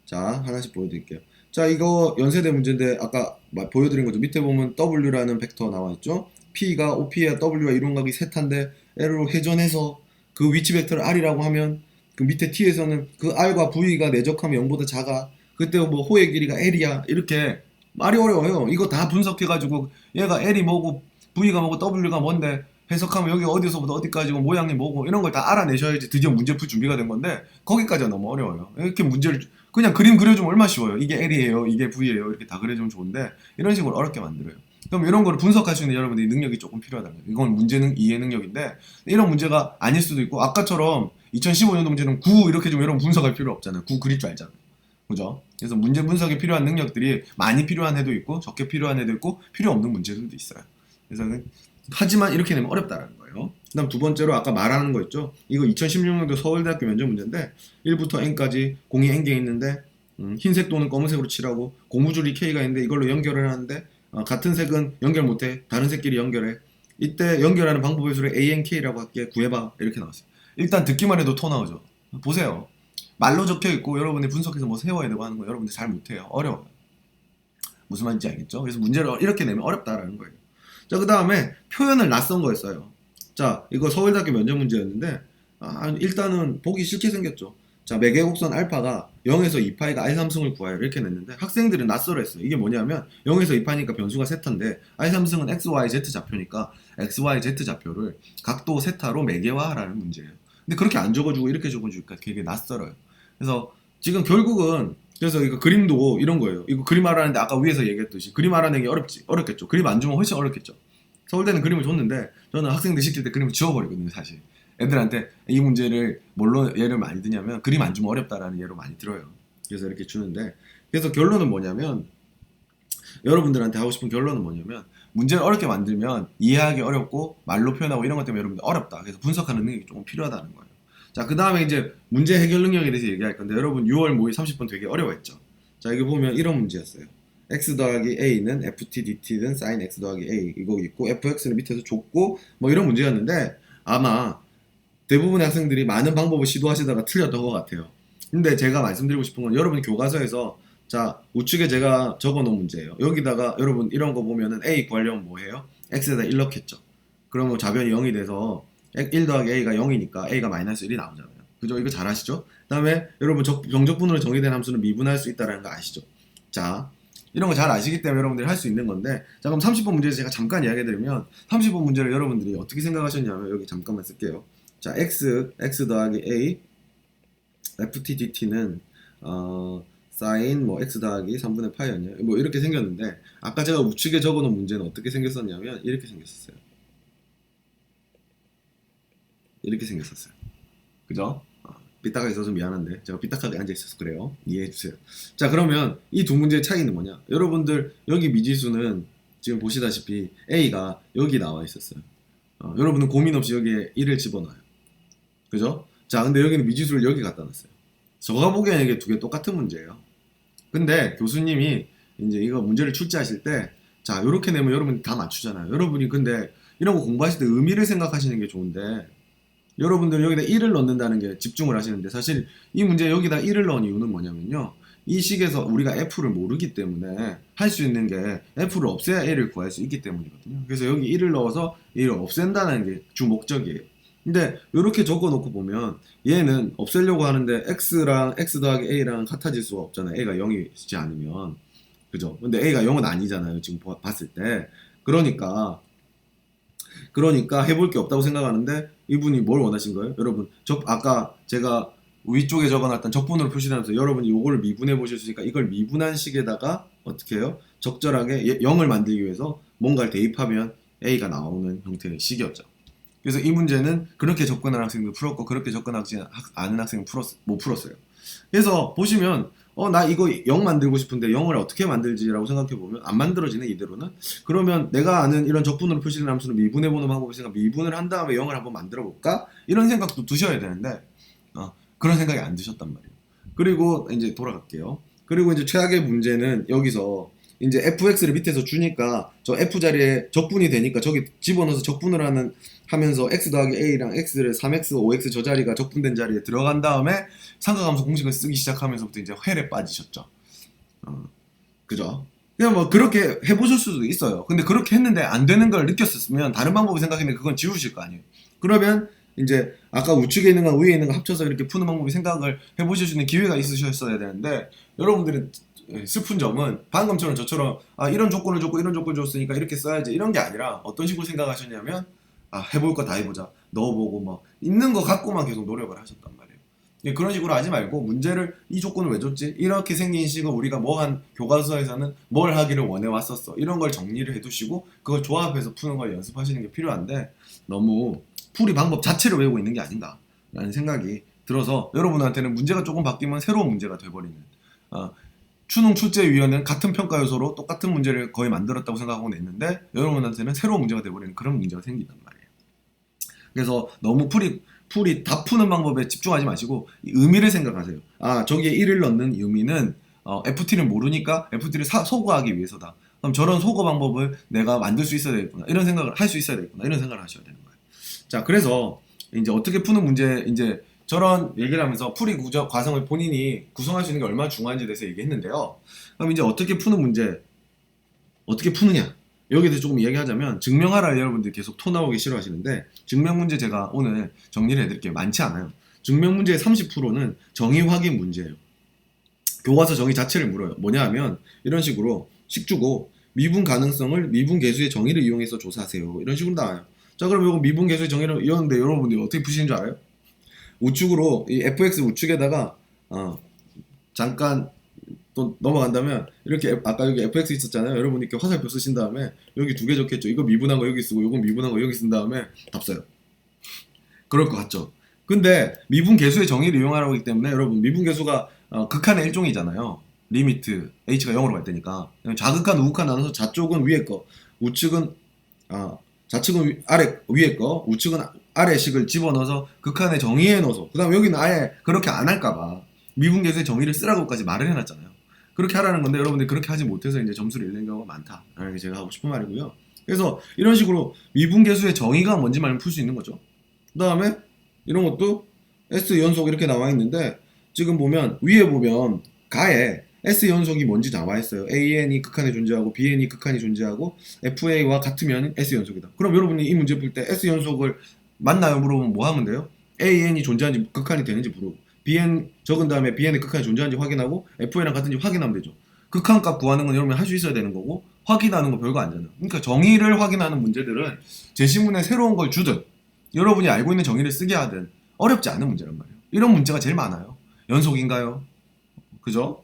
자, 하나씩 보여드릴게요. 자, 이거 연세대 문제인데 아까 보여드린 거죠. 밑에 보면 W라는 벡터 나와있죠. P가 OP와 W와 이론각이 세타인데 L로 회전해서 그 위치 벡터를 R이라고 하면 그 밑에 T에서는 그 R과 V가 내적하면 0보다 작아. 그때 뭐 호의 길이가 L이야. 이렇게 말이 어려워요. 이거 다 분석해가지고 얘가 L이 뭐고 V가 뭐고 W가 뭔데 해석하면 여기 어디서부터 어디까지고 모양이 뭐고 이런 걸 다 알아내셔야지 드디어 문제 풀 준비가 된 건데 거기까지가 너무 어려워요. 이렇게 문제를 그냥 그림 그려주면 얼마나 쉬워요. 이게 L이에요, 이게 V예요 이렇게 다 그려주면 좋은데 이런 식으로 어렵게 만들어요. 그럼 이런 거를 분석할 수 있는 여러분들이 능력이 조금 필요하다는 거예요. 이건 문제는 이해 능력인데 이런 문제가 아닐 수도 있고 아까처럼 2015년도 문제는 9 이렇게 좀 여러분 분석할 필요 없잖아요. 9 그릴 줄 알잖아요. 그죠? 그래서 문제 분석에 필요한 능력들이 많이 필요한 애도 있고 적게 필요한 애도 있고 필요 없는 문제들도 있어요. 그래서 하지만 이렇게 되면 어렵다라는 거예요. 그 다음 두 번째로 아까 말하는 거 있죠. 이거 2016년도 서울대학교 면접 문제인데 1부터 N까지 공이 N개 있는데 흰색 또는 검은색으로 칠하고 고무줄이 K가 있는데 이걸로 연결을 하는데 같은 색은 연결 못해. 다른 색끼리 연결해. 이때 연결하는 방법의 수를 ANK라고 할게. 구해봐. 이렇게 나왔어요. 일단 듣기만 해도 토 나오죠. 보세요. 말로 적혀있고 여러분이 분석해서 뭐 세워야 되고 하는 거 여러분들 잘 못해요. 어려워요. 무슨 말인지 알겠죠? 그래서 문제를 이렇게 내면 어렵다라는 거예요. 자, 그 다음에 표현을 낯선 거였어요. 자, 이거 서울대학교 면접 문제였는데 일단은 보기 싫게 생겼죠. 자, 매개곡선 알파가 0에서 2파이가 R3승을 구하여 이렇게 냈는데 학생들은 낯설어했어요. 이게 뭐냐면 0에서 2파니까 변수가 세타인데 R3승은 XYZ 좌표니까 XYZ 좌표를 각도 세타로 매개화하라는 문제예요. 근데 그렇게 안 적어주고 이렇게 적어주니까 되게 낯설어요. 그래서 지금 결국은 그래서 이거 그림도 이런 거예요. 이거 그림 알아내는데 아까 위에서 얘기했듯이 그림 알아내기 어렵겠죠. 그림 안 주면 훨씬 어렵겠죠. 서울대는 그림을 줬는데 저는 학생들 시킬 때 그림을 지워버리거든요, 사실. 애들한테 이 문제를 뭘로 예를 많이 드냐면 그림 안 주면 어렵다라는 예로 많이 들어요. 그래서 이렇게 주는데 그래서 결론은 뭐냐면 여러분들한테 하고 싶은 결론은 뭐냐면 문제를 어렵게 만들면 이해하기 어렵고 말로 표현하고 이런 것 때문에 여러분들 어렵다. 그래서 분석하는 능력이 조금 필요하다는 거예요. 자, 그 다음에 이제 문제 해결 능력에 대해서 얘기할 건데 여러분 6월 모의 30분 되게 어려워했죠. 자, 여기 보면 이런 문제였어요. x 더하기 a는 ft dt는 sin x 더하기 a 이거 있고 fx는 밑에서 줬고 뭐 이런 문제였는데 아마 대부분의 학생들이 많은 방법을 시도하시다가 틀렸던 것 같아요. 근데 제가 말씀드리고 싶은 건 여러분 교과서에서 자, 우측에 제가 적어놓은 문제예요. 여기다가 여러분 이런 거 보면은 a 구하려면 뭐 해요? x에다 1 넣겠죠. 그러면 좌변이 0이 돼서 1 더하기 a가 0이니까 a가 마이너스 1이 나오잖아요. 그죠? 이거 잘 아시죠? 그 다음에 여러분 정적분으로 정의된 함수는 미분할 수 있다는 거 아시죠? 자, 이런 거 잘 아시기 때문에 여러분들이 할 수 있는 건데 자, 그럼 30번 문제에서 제가 잠깐 이야기해드리면 30번 문제를 여러분들이 어떻게 생각하셨냐면 여기 잠깐만 쓸게요. 자, x 더하기 a ft dt는 sin 뭐 x 더하기 3분의 파이였냐 뭐 이렇게 생겼는데 아까 제가 우측에 적어놓은 문제는 어떻게 생겼었냐면 이렇게 생겼었어요. 이렇게 생겼었어요. 그죠? 삐딱하게 있어서 미안한데 제가 삐딱하게 앉아있어서 그래요. 이해해주세요. 자, 그러면 이 두 문제의 차이는 뭐냐? 여러분들 여기 미지수는 지금 보시다시피 a가 여기 나와 있었어요. 여러분은 고민 없이 여기에 1을 집어넣어요. 그죠? 자, 근데 여기는 미지수를 여기 갖다 놨어요. 제가 보기에는 이게 두 개 똑같은 문제예요. 근데 교수님이 이제 이거 문제를 출제하실 때 자, 요렇게 내면 여러분이 다 맞추잖아요. 여러분이 근데 이런 거 공부하실 때 의미를 생각하시는 게 좋은데 여러분들 여기다 1을 넣는다는 게 집중을 하시는데 사실 이 문제에 여기다 1을 넣은 이유는 뭐냐면요. 이 식에서 우리가 f를 모르기 때문에 할 수 있는 게 f를 없애야 a를 구할 수 있기 때문이거든요. 그래서 여기 1을 넣어서 얘를 없앤다는 게 주 목적이에요. 근데 이렇게 적어놓고 보면 얘는 없애려고 하는데 x랑 x 더하기 a랑 같아질 수가 없잖아요. a가 0이지 않으면. 그죠? 근데 a가 0은 아니잖아요. 지금 봤을 때. 그러니까 해볼 게 없다고 생각하는데 이분이 뭘 원하신 거예요? 여러분 아까 제가 위쪽에 적어놨던 적분으로 표시하면서 여러분이 요거를 미분해 보실 수 있으니까 이걸 미분한 식에다가 어떻게 해요? 적절하게 0을 만들기 위해서 뭔가를 대입하면 a가 나오는 형태의 식이었죠. 그래서 이 문제는 그렇게 접근한 학생도 풀었고 그렇게 접근하지 않은 학생은 못 풀었어요. 그래서 보시면 나 이거 0 만들고 싶은데 0을 어떻게 만들지라고 생각해보면 안 만들어지네 이대로는. 그러면 내가 아는 이런 적분으로 표시된 함수는 미분해보는 방법이 있으니까 미분을 한 다음에 0을 한번 만들어볼까? 이런 생각도 드셔야 되는데 그런 생각이 안 드셨단 말이에요. 그리고 이제 돌아갈게요. 그리고 이제 최악의 문제는 여기서 이제 fx를 밑에서 주니까 저 f 자리에 적분이 되니까 저기 집어넣어서 적분을 하면서 x 더하기 a랑 x를 3x, 5x 저 자리가 적분된 자리에 들어간 다음에 삼각함수 공식을 쓰기 시작하면서부터 이제 회를 빠지셨죠. 그죠? 그냥 뭐 그렇게 해보실 수도 있어요. 근데 그렇게 했는데 안 되는 걸 느꼈었으면 다른 방법을 생각했는데 그건 지우실 거 아니에요. 그러면 이제 아까 우측에 있는 거 위에 있는 거 합쳐서 이렇게 푸는 방법이 생각을 해보실 수 있는 기회가 있으셨어야 되는데 여러분들은 슬픈 점은 방금처럼 저처럼 이런 조건을 줬고 이런 조건을 줬으니까 이렇게 써야지 이런 게 아니라 어떤 식으로 생각하셨냐면 해볼 거 다 해보자. 넣어보고 막 있는 거 갖고만 계속 노력을 하셨단 말이에요. 예, 그런 식으로 하지 말고 문제를 이 조건을 왜 줬지? 이렇게 생긴 식을 우리가 뭐 한 교과서에서는 뭘 하기를 원해 왔었어. 이런 걸 정리를 해두시고 그걸 조합해서 푸는 걸 연습하시는 게 필요한데 너무 풀이 방법 자체를 외우고 있는 게 아닌가라는 생각이 들어서 여러분한테는 문제가 조금 바뀌면 새로운 문제가 돼버리는 추능 출제위원회는 같은 평가 요소로 똑같은 문제를 거의 만들었다고 생각하고 냈는데 여러분한테는 새로운 문제가 돼버리는 그런 문제가 생긴단 말이에요. 그래서 너무 풀이 다 푸는 방법에 집중하지 마시고 의미를 생각하세요. 저기에 1을 넣는 의미는 FT를 모르니까 FT를 소거하기 위해서다. 그럼 저런 소거 방법을 내가 만들 수 있어야 되겠구나. 이런 생각을 할 수 있어야 되겠구나. 이런 생각을 하셔야 되는 거예요. 자, 그래서 이제 어떻게 푸는 문제, 이제 저런 얘기를 하면서 풀이 과정을 본인이 구성할 수 있는 게 얼마나 중요한지에 대해서 얘기했는데요. 그럼 이제 어떻게 푸는 문제, 어떻게 푸느냐. 여기에 대해서 조금 이야기하자면 증명하라 여러분들이 계속 토 나오기 싫어하시는데 증명 문제 제가 오늘 정리를 해드릴게요. 많지 않아요. 증명 문제의 30%는 정의 확인 문제예요. 교과서 정의 자체를 물어요. 뭐냐 하면 이런 식으로 식 주고 미분 가능성을 미분 계수의 정의를 이용해서 조사하세요. 이런 식으로 나와요. 자, 그럼 이거 미분 계수의 정의를 이용하는데 여러분들이 어떻게 푸시는 줄 알아요? 우측으로 이 fx 우측에다가 잠깐 또 넘어간다면 이렇게 아까 여기 fx 있었잖아요. 여러분이 이렇게 화살표 쓰신 다음에 여기 두 개 적혔죠. 이거 미분한 거 여기 쓰고 이건 미분한 거 여기 쓴 다음에 답 써요. 그럴 것 같죠. 근데 미분 계수의 정의를 이용하라고 하기 때문에 여러분 미분 계수가 극한의 일종이잖아요. 리미트 h가 0으로 갈 때니까 좌극한 우극한 나눠서 좌쪽은 위에 거 우측은 좌측은 아래 위에 거 우측은 아래 식을 집어넣어서 극한의 정의에 넣어서 그 다음에 여기는 아예 그렇게 안 할까봐 미분 계수의 정의를 쓰라고까지 말을 해놨잖아요. 그렇게 하라는 건데 여러분들이 그렇게 하지 못해서 이제 점수를 잃는 경우가 많다라는 게 제가 하고 싶은 말이고요. 그래서 이런 식으로 미분 계수의 정의가 뭔지 말면 풀 수 있는 거죠. 그 다음에 이런 것도 S 연속 이렇게 나와 있는데 지금 보면 위에 보면 가에 S 연속이 뭔지 나와 있어요. AN이 극한에 존재하고 BN이 극한에 존재하고 FA와 같으면 S 연속이다. 그럼 여러분이 이 문제 풀 때 S 연속을 맞나요? 물어보면 뭐 하면 돼요? AN이 존재하는지 극한이 되는지 물어보고 BN 적은 다음에 BN의 극한이 존재하는지 확인하고 FA랑 같은지 확인하면 되죠. 극한값 구하는 건 여러분이 할 수 있어야 되는 거고 확인하는 거 별거 아니잖아요. 그러니까 정의를 확인하는 문제들은 제시문에 새로운 걸 주든 여러분이 알고 있는 정의를 쓰게 하든 어렵지 않은 문제란 말이에요. 이런 문제가 제일 많아요. 연속인가요? 그죠?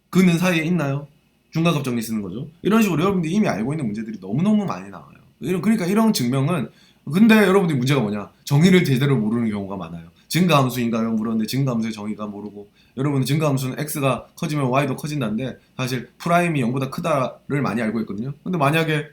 그는 사이에 있나요? 중간값 정리 쓰는 거죠. 이런 식으로 여러분들이 이미 알고 있는 문제들이 너무너무 많이 나와요. 그러니까 이런 증명은 근데 여러분들이 문제가 뭐냐? 정의를 제대로 모르는 경우가 많아요. 증가함수인가요? 물었는데 증가함수의 정의가 모르고 여러분은 증가함수는 x가 커지면 y도 커진다는데 사실 프라임이 0보다 크다를 많이 알고 있거든요. 근데 만약에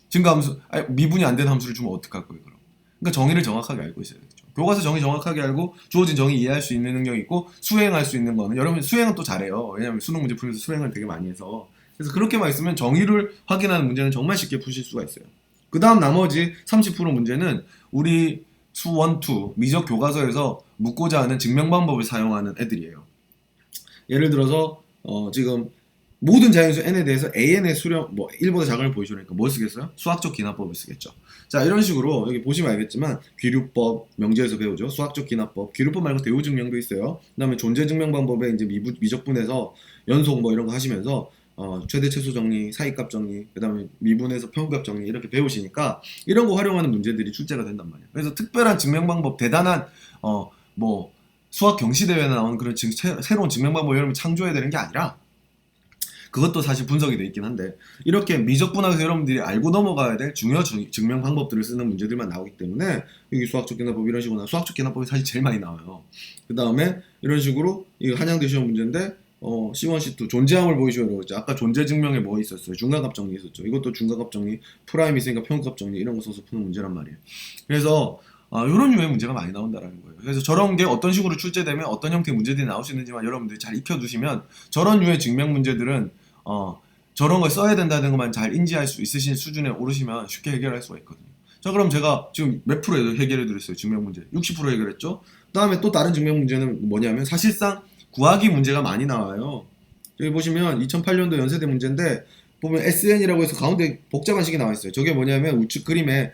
증가함수 미분이 안 되는 함수를 주면 어떡할 거예요? 그럼? 그러니까 정의를 정확하게 알고 있어야 되겠죠. 교과서 정의 정확하게 알고 주어진 정의 이해할 수 있는 능력이 있고 수행할 수 있는 거는 여러분 수행은 또 잘해요. 왜냐하면 수능 문제 풀면서 수행을 되게 많이 해서 그래서 그렇게만 있으면 정의를 확인하는 문제는 정말 쉽게 푸실 수가 있어요. 그 다음 나머지 30% 문제는 우리 수 1, 2 미적 교과서에서 묻고자 하는 증명 방법을 사용하는 애들이에요. 예를 들어서 지금 모든 자연수 n에 대해서 an의 수령 1보다 작은 걸 보여주니까 뭘 쓰겠어요? 수학적 기납법을 쓰겠죠. 자, 이런 식으로 여기 보시면 알겠지만 귀류법 명제에서 배우죠. 수학적 기납법 귀류법 말고 대우 증명도 있어요. 그 다음에 존재 증명 방법에 이제 미적분에서 연속 이런 거 하시면서 최대 최소 정리, 사이값 정리, 그 다음에 미분에서 평균값 정리 이렇게 배우시니까 이런 거 활용하는 문제들이 출제가 된단 말이에요. 그래서 특별한 증명 방법 대단한 수학 경시대회에 나오는 그런 새로운 증명 방법을 여러분 창조해야 되는 게 아니라 그것도 사실 분석이 돼 있긴 한데 이렇게 미적분학에서 여러분들이 알고 넘어가야 될 중요한 증명 방법들을 쓰는 문제들만 나오기 때문에 여기 수학적 기납법 이런 식으로 수학적 기납법이 사실 제일 많이 나와요. 그 다음에 이런 식으로 이거 한양대 시험 문제인데 C1, C2 존재함을 보여주려고 했죠. 아까 존재 증명에 뭐 있었어요? 중간값 정리 있었죠. 이것도 중간값 정리, 프라임 있으니까 평균값 정리 이런 거 써서 푸는 문제란 말이에요. 그래서 이런 유의 문제가 많이 나온다라는 거예요. 그래서 저런 게 어떤 식으로 출제되면 어떤 형태의 문제들이 나올 수 있는지만 여러분들이 잘 익혀두시면 저런 유의 증명 문제들은 저런 걸 써야 된다는 것만 잘 인지할 수 있으신 수준에 오르시면 쉽게 해결할 수가 있거든요. 자, 그럼 제가 지금 몇 프로 해결해 드렸어요? 증명 문제 60% 해결했죠. 그 다음에 또 다른 증명 문제는 뭐냐면 사실상 구하기 문제가 많이 나와요. 여기 보시면 2008년도 연세대 문제인데 보면 SN이라고 해서 가운데 복잡한 식이 나와 있어요. 저게 뭐냐면 우측 그림에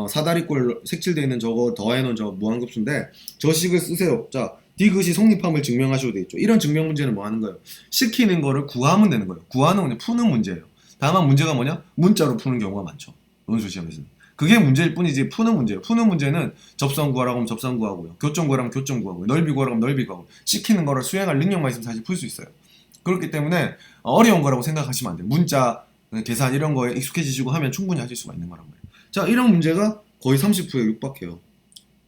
사다리꼴 색칠되어 있는 저거 더해놓은 저 무한급수인데 저 식을 쓰세요. 자, 디귿이 성립함을 증명하셔도 되겠죠. 이런 증명 문제는 뭐 하는 거예요? 시키는 거를 구하면 되는 거예요. 구하는 문제, 푸는 문제예요. 다만 문제가 뭐냐? 문자로 푸는 경우가 많죠. 논술 시험에서는. 그게 문제일 뿐이지 푸는 문제예요. 푸는 문제는 접선 구하라고 하면 접선 구하고요. 교점 구하라고 하면 교점 구하고요. 넓이 구하라고 하면 넓이 구하고 시키는 거를 수행할 능력만 있으면 사실 풀 수 있어요. 그렇기 때문에 어려운 거라고 생각하시면 안 돼요. 문자, 계산 이런 거에 익숙해지시고 하면 충분히 하실 수가 있는 거란 말이에요. 자, 이런 문제가 거의 30%에 육박해요.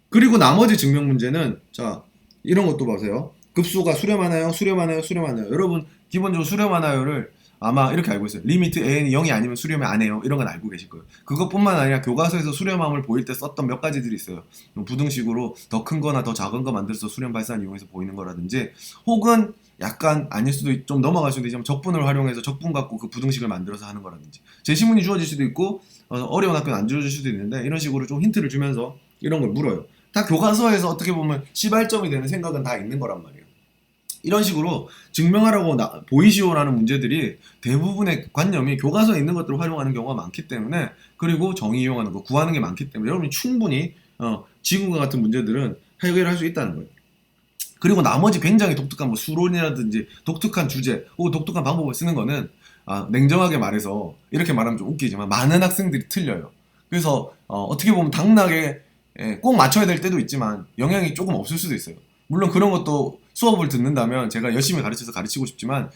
그리고 나머지 증명 문제는 자, 이런 것도 보세요. 급수가 수렴하나요? 수렴하나요? 수렴하나요? 여러분 기본적으로 수렴하나요를 아마 이렇게 알고 있어요. 리미트 n이 0이 아니면 수렴이 안 해요. 이런 건 알고 계실 거예요. 그것뿐만 아니라 교과서에서 수렴함을 보일 때 썼던 몇 가지들이 있어요. 부등식으로 더 큰 거나 더 작은 거 만들어서 수렴 발산 이용해서 보이는 거라든지, 혹은 약간 아닐 수도 좀 넘어갈 수도 있지만 적분을 활용해서 적분 갖고 그 부등식을 만들어서 하는 거라든지, 제시문이 주어질 수도 있고 어려운 학교는 안 주어질 수도 있는데, 이런 식으로 좀 힌트를 주면서 이런 걸 물어요. 다 교과서에서 어떻게 보면 시발점이 되는 생각은 다 있는 거란 말이에요. 이런 식으로 증명하라고 보이시오라는 문제들이 대부분의 관념이 교과서에 있는 것들을 활용하는 경우가 많기 때문에, 그리고 정의 이용하는 거 구하는 게 많기 때문에 여러분이 충분히 지금과 같은 문제들은 해결할 수 있다는 거예요. 그리고 나머지 굉장히 독특한 뭐 수론이라든지 독특한 주제 혹은 독특한 방법을 쓰는 거는 냉정하게 말해서 이렇게 말하면 좀 웃기지만 많은 학생들이 틀려요. 그래서 어떻게 보면 당락에 꼭 맞춰야 될 때도 있지만 영향이 조금 없을 수도 있어요. 물론 그런 것도 수업을 듣는다면 제가 열심히 가르쳐서 가르치고 싶지만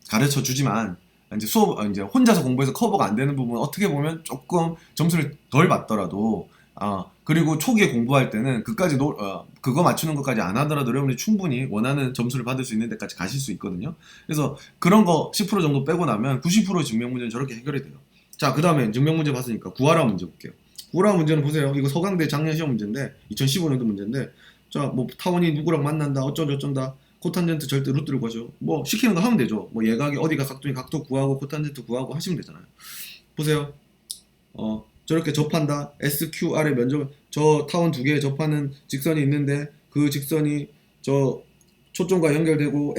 가르쳐 주지만 이제 이제 혼자서 공부해서 커버가 안 되는 부분은 어떻게 보면 조금 점수를 덜 받더라도 그리고 초기에 공부할 때는 그거 맞추는 것까지 안 하더라도 여러분이 충분히 원하는 점수를 받을 수 있는 데까지 가실 수 있거든요. 그래서 그런 거 10% 정도 빼고 나면 90%의 증명 문제는 저렇게 해결이 돼요. 자, 그 다음에 증명 문제 봤으니까 구하라 문제 볼게요. 구하라 문제는 보세요. 이거 서강대 작년 시험 문제인데 2015년도 문제인데, 자, 뭐 타원이 누구랑 만난다 어쩐다 코탄젠트 절대 루트를 구하죠. 뭐 시키는 거 하면 되죠. 뭐 예각이 어디가 각도니 각도 구하고 코탄젠트 구하고 하시면 되잖아요. 보세요. 저렇게 접한다. SQR의 면적, 저 타원 두 개에 접하는 직선이 있는데 그 직선이 저 초점과 연결되고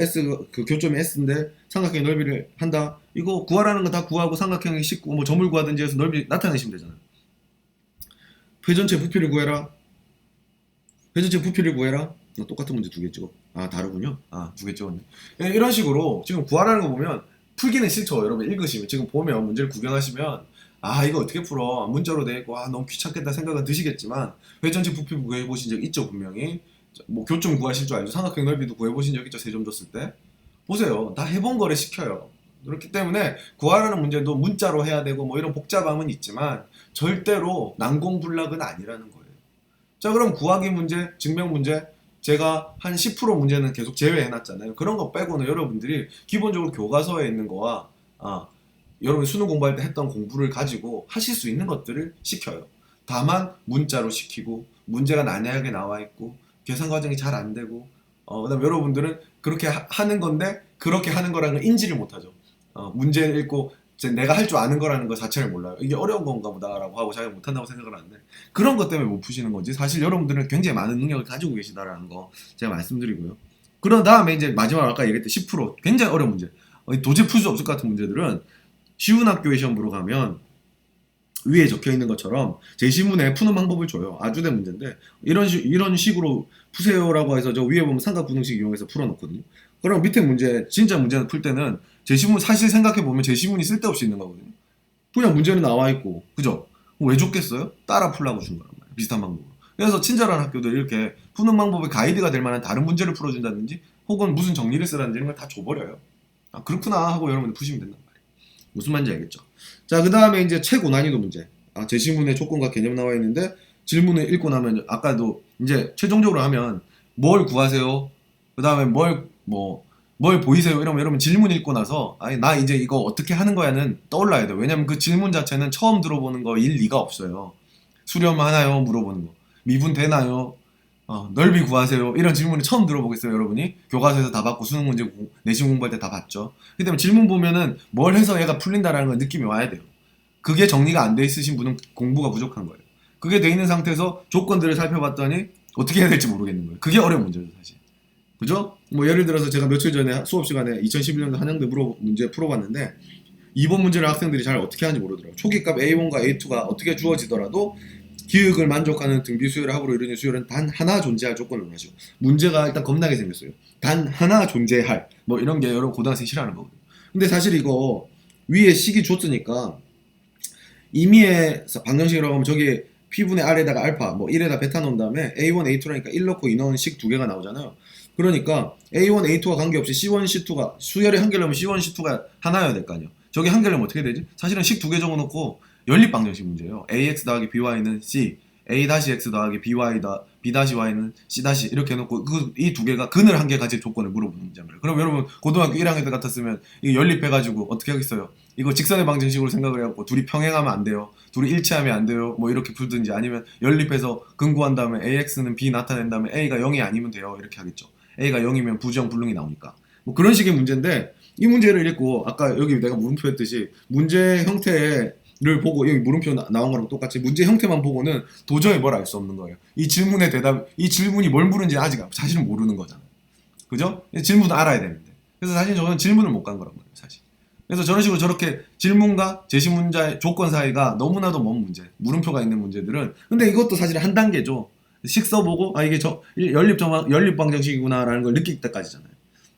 그 교점이 S인데 삼각형의 넓이를 한다. 이거 구하라는 거 다 구하고 삼각형이 씻고 뭐 점을 구하든지 해서 넓이 나타내시면 되잖아요. 회전체 부피를 구해라. 회전체 부피를 구해라. 똑같은 문제 두 개 찍어. 다르군요. 두 개 찍었네. 이런 식으로 지금 구하라는 거 보면 풀기는 싫죠. 여러분 읽으시면 지금 보면 문제를 구경하시면 이거 어떻게 풀어? 문자로 돼 있고 너무 귀찮겠다 생각은 드시겠지만 회전체 부피 구해보신 적 있죠. 분명히 뭐 교점 구하실 줄 알죠. 삼각형 넓이도 구해보신 적 있죠. 3점 줬을 때 보세요. 다 해본 거를 시켜요. 그렇기 때문에 구하라는 문제도 문자로 해야 되고 뭐 이런 복잡함은 있지만 절대로 난공불락은 아니라는 거예요. 자, 그럼 구하기 문제, 증명 문제 제가 한 10% 문제는 계속 제외해놨잖아요. 그런 거 빼고는 여러분들이 기본적으로 교과서에 있는 거와 여러분이 수능 공부할 때 했던 공부를 가지고 하실 수 있는 것들을 시켜요. 다만 문자로 시키고 문제가 난해하게 나와 있고 계산 과정이 잘 안 되고 그다음에 여러분들은 그렇게 하는 건데 그렇게 하는 거라는 걸 인지를 못하죠. 문제를 읽고 내가 할 줄 아는 거라는 거 자체를 몰라요. 이게 어려운 건가 보다라고 하고 자기가 못한다고 생각을 하는데 그런 것 때문에 못 푸시는 거지. 사실 여러분들은 굉장히 많은 능력을 가지고 계시다라는 거 제가 말씀드리고요. 그런 다음에 이제 마지막 아까 얘기했던 10% 굉장히 어려운 문제, 도저히 풀 수 없을 것 같은 문제들은 쉬운 학교의 시험 보러 가면 위에 적혀 있는 것처럼 제시문에 푸는 방법을 줘요. 아주대 문제인데 이런 식으로 푸세요라고 해서 저 위에 보면 삼각분응식 이용해서 풀어놓거든요. 그럼 밑에 문제, 진짜 문제는 풀 때는 제시문 사실 생각해보면 제시문이 쓸데없이 있는 거거든요. 그냥 문제는 나와 있고, 그죠? 왜 줬겠어요? 따라 풀라고 준 거란 말이에요. 비슷한 방법으로. 그래서 친절한 학교들 이렇게 푸는 방법의 가이드가 될 만한 다른 문제를 풀어준다든지 혹은 무슨 정리를 쓰라든지 이런 걸 다 줘버려요. 그렇구나 하고 여러분들 푸시면 된단 말이에요. 무슨 말인지 알겠죠? 자, 그 다음에 이제 최고 난이도 문제. 제시문에 조건과 개념 나와 있는데 질문을 읽고 나면 아까도 이제 최종적으로 하면 뭘 구하세요? 그 다음에 뭘 보이세요? 이러면 여러분 질문 읽고 나서 나 이제 이거 어떻게 하는 거야는 떠올라야 돼요. 왜냐면 그 질문 자체는 처음 들어보는 거일 리가 없어요. 수렴하나요? 물어보는 거. 미분 되나요? 넓이 구하세요. 이런 질문을 처음 들어보겠어요, 여러분이? 교과서에서 다 받고 수능 문제 내신 공부할 때 다 봤죠. 그 때문에 질문 보면은 뭘 해서 얘가 풀린다라는 걸 느낌이 와야 돼요. 그게 정리가 안 돼 있으신 분은 공부가 부족한 거예요. 그게 돼 있는 상태에서 조건들을 살펴봤더니 어떻게 해야 될지 모르겠는 거예요. 그게 어려운 문제죠, 사실. 그죠? 뭐 예를 들어서 제가 며칠 전에 수업 시간에 2011년도 한양대 문제 풀어봤는데 2번 문제를 학생들이 잘 어떻게 하는지 모르더라고요. 초기값 A1과 A2가 어떻게 주어지더라도 기획을 만족하는 등비 수열의 합으로 이루어진 수열은 단 하나 존재할 조건을 원하시고, 문제가 일단 겁나게 생겼어요. 단 하나 존재할, 뭐 이런 게 여러분 고등학생이 싫어하는 거거든요. 근데 사실 이거 위에 식이 줬으니까 임의의 방정식이라고 하면 저기 P분의 R에다가 알파, 뭐 1에다 베타 넣은 다음에 A1, A2라니까 1 넣고 2 넣은 식 두 개가 나오잖아요. 그러니까 A1, A2와 관계없이 C1, C2가 수열이 한 개려면 C1, C2가 하나여야 될 거 아니에요. 저게 한 개려면 어떻게 되지? 사실은 식 두 개 적어놓고 연립 방정식 문제예요. AX 더하기 BY는 C, A-X 더하기 B-Y는 C- 이렇게 해놓고 이 두 개가 근을 한 개 가질 조건을 물어보는 문제입니다. 그럼 여러분 고등학교 1학년 때 같았으면 이거 연립해가지고 어떻게 하겠어요? 이거 직선의 방정식으로 생각을 해갖고 둘이 평행하면 안 돼요. 둘이 일치하면 안 돼요. 뭐 이렇게 풀든지 아니면 연립해서 근 구한 다음에 AX는 B 나타낸 다음에 A가 0이 아니면 돼요. 이렇게 하겠죠. A가 0이면 부정 불능이 나오니까. 뭐 그런 식의 문제인데 이 문제를 읽고 아까 여기 내가 물음표 했듯이 문제 형태를 보고 여기 물음표 나온 거랑 똑같이 문제 형태만 보고는 도저히 뭘 알 수 없는 거예요. 이 질문의 대답, 이 질문이 뭘 물은지 아직 사실은 모르는 거잖아요. 그죠? 질문을 알아야 되는데. 그래서 사실 저는 질문을 못 간 거란 말이에요, 사실. 그래서 저런 식으로 저렇게 질문과 제시 문자의 조건 사이가 너무나도 먼 문제, 물음표가 있는 문제들은 근데 이것도 사실 한 단계죠. 식 써보고 아 이게 연립 방정식이구나라는 걸 느낄 때까지잖아요.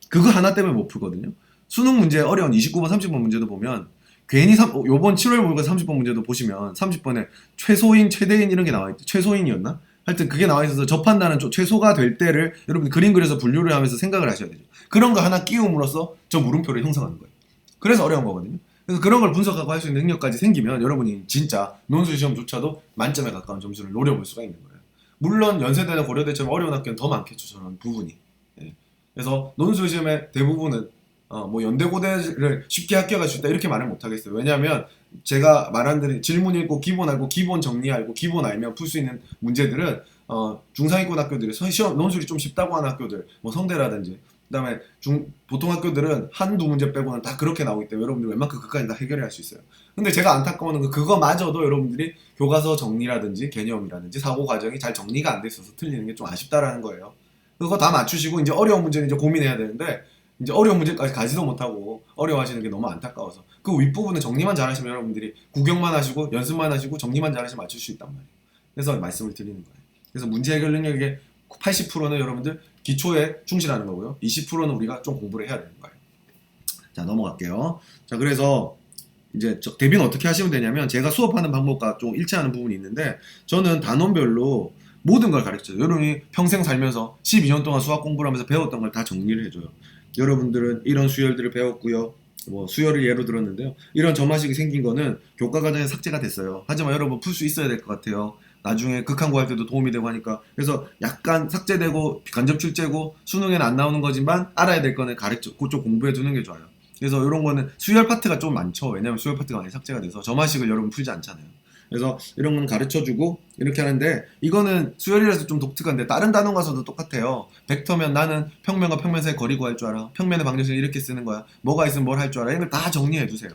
그거 하나 때문에 못 풀거든요. 수능 문제 어려운 29번, 30번 문제도 보면 괜히 요번 7월 모의고사 30번 문제도 보시면 30번에 최소인, 최대인 이런 게 나와 있죠. 최소인이었나? 하여튼 그게 나와 있어서 접한다는 최소가 될 때를 여러분 그림 그려서 분류를 하면서 생각을 하셔야 되죠. 그런 거 하나 끼움으로써 저 물음표를 형성하는 거예요. 그래서 어려운 거거든요. 그래서 그런 걸 분석하고 할 수 있는 능력까지 생기면 여러분이 진짜 논술 시험조차도 만점에 가까운 점수를 노려볼 수가 있는 거예요. 물론 연세대나 고려대처럼 어려운 학교는 더 많겠죠. 저런 부분이. 예. 그래서 논술 시험의 대부분은 뭐 연대고대를 쉽게 합격할 수 있다 이렇게 말을 못 하겠어요. 왜냐하면 제가 말한 대로 질문 읽고 기본 알고 기본 정리 알고 기본 알면 풀 수 있는 문제들은 중상위권 학교들이 시험 논술이 좀 쉽다고 하는 학교들 뭐 성대라든지 그다음에 보통 학교들은 한두 문제 빼고는 다 그렇게 나오기 때문에 여러분들이 웬만큼 그까지 다 해결할 수 있어요. 근데 제가 안타까운 건 그거마저도 여러분들이 교과서 정리라든지 개념이라든지 사고 과정이 잘 정리가 안 돼 있어서 틀리는 게 좀 아쉽다라는 거예요. 그거 다 맞추시고 이제 어려운 문제는 이제 고민해야 되는데 이제 어려운 문제까지 가지도 못하고 어려워하시는 게 너무 안타까워서 그 윗부분은 정리만 잘하시면 여러분들이 구경만 하시고 연습만 하시고 정리만 잘하시면 맞출 수 있단 말이에요. 그래서 말씀을 드리는 거예요. 그래서 문제 해결 능력의 80%는 여러분들 기초에 충실하는 거고요. 20%는 우리가 좀 공부를 해야 되는 거예요. 자, 넘어갈게요. 자, 그래서 이제 대비는 어떻게 하시면 되냐면 제가 수업하는 방법과 좀 일치하는 부분이 있는데 저는 단원별로 모든 걸 가르쳐요. 여러분이 평생 살면서 12년 동안 수학 공부를 하면서 배웠던 걸 다 정리를 해줘요. 여러분들은 이런 수열들을 배웠고요. 뭐 수열을 예로 들었는데요. 이런 점화식이 생긴 거는 교과 과정에 삭제가 됐어요. 하지만 여러분 풀 수 있어야 될 것 같아요. 나중에 극한 구할 때도 도움이 되고 하니까. 그래서 약간 삭제되고 간접 출제고 수능에는 안 나오는 거지만 알아야 될 거는 가르쳐 그쪽 공부해 두는 게 좋아요. 그래서 이런 거는 수열 파트가 좀 많죠. 왜냐하면 수열 파트가 많이 삭제가 돼서 점화식을 여러분 풀지 않잖아요. 그래서 이런 건 가르쳐주고 이렇게 하는데 이거는 수열이라서 좀 독특한데 다른 단원 가서도 똑같아요. 벡터면 나는 평면과 평면 사이 거리 구할 줄 알아. 평면의 방정식을 이렇게 쓰는 거야. 뭐가 있으면 뭘 할 줄 알아. 이걸 다 정리해 두세요.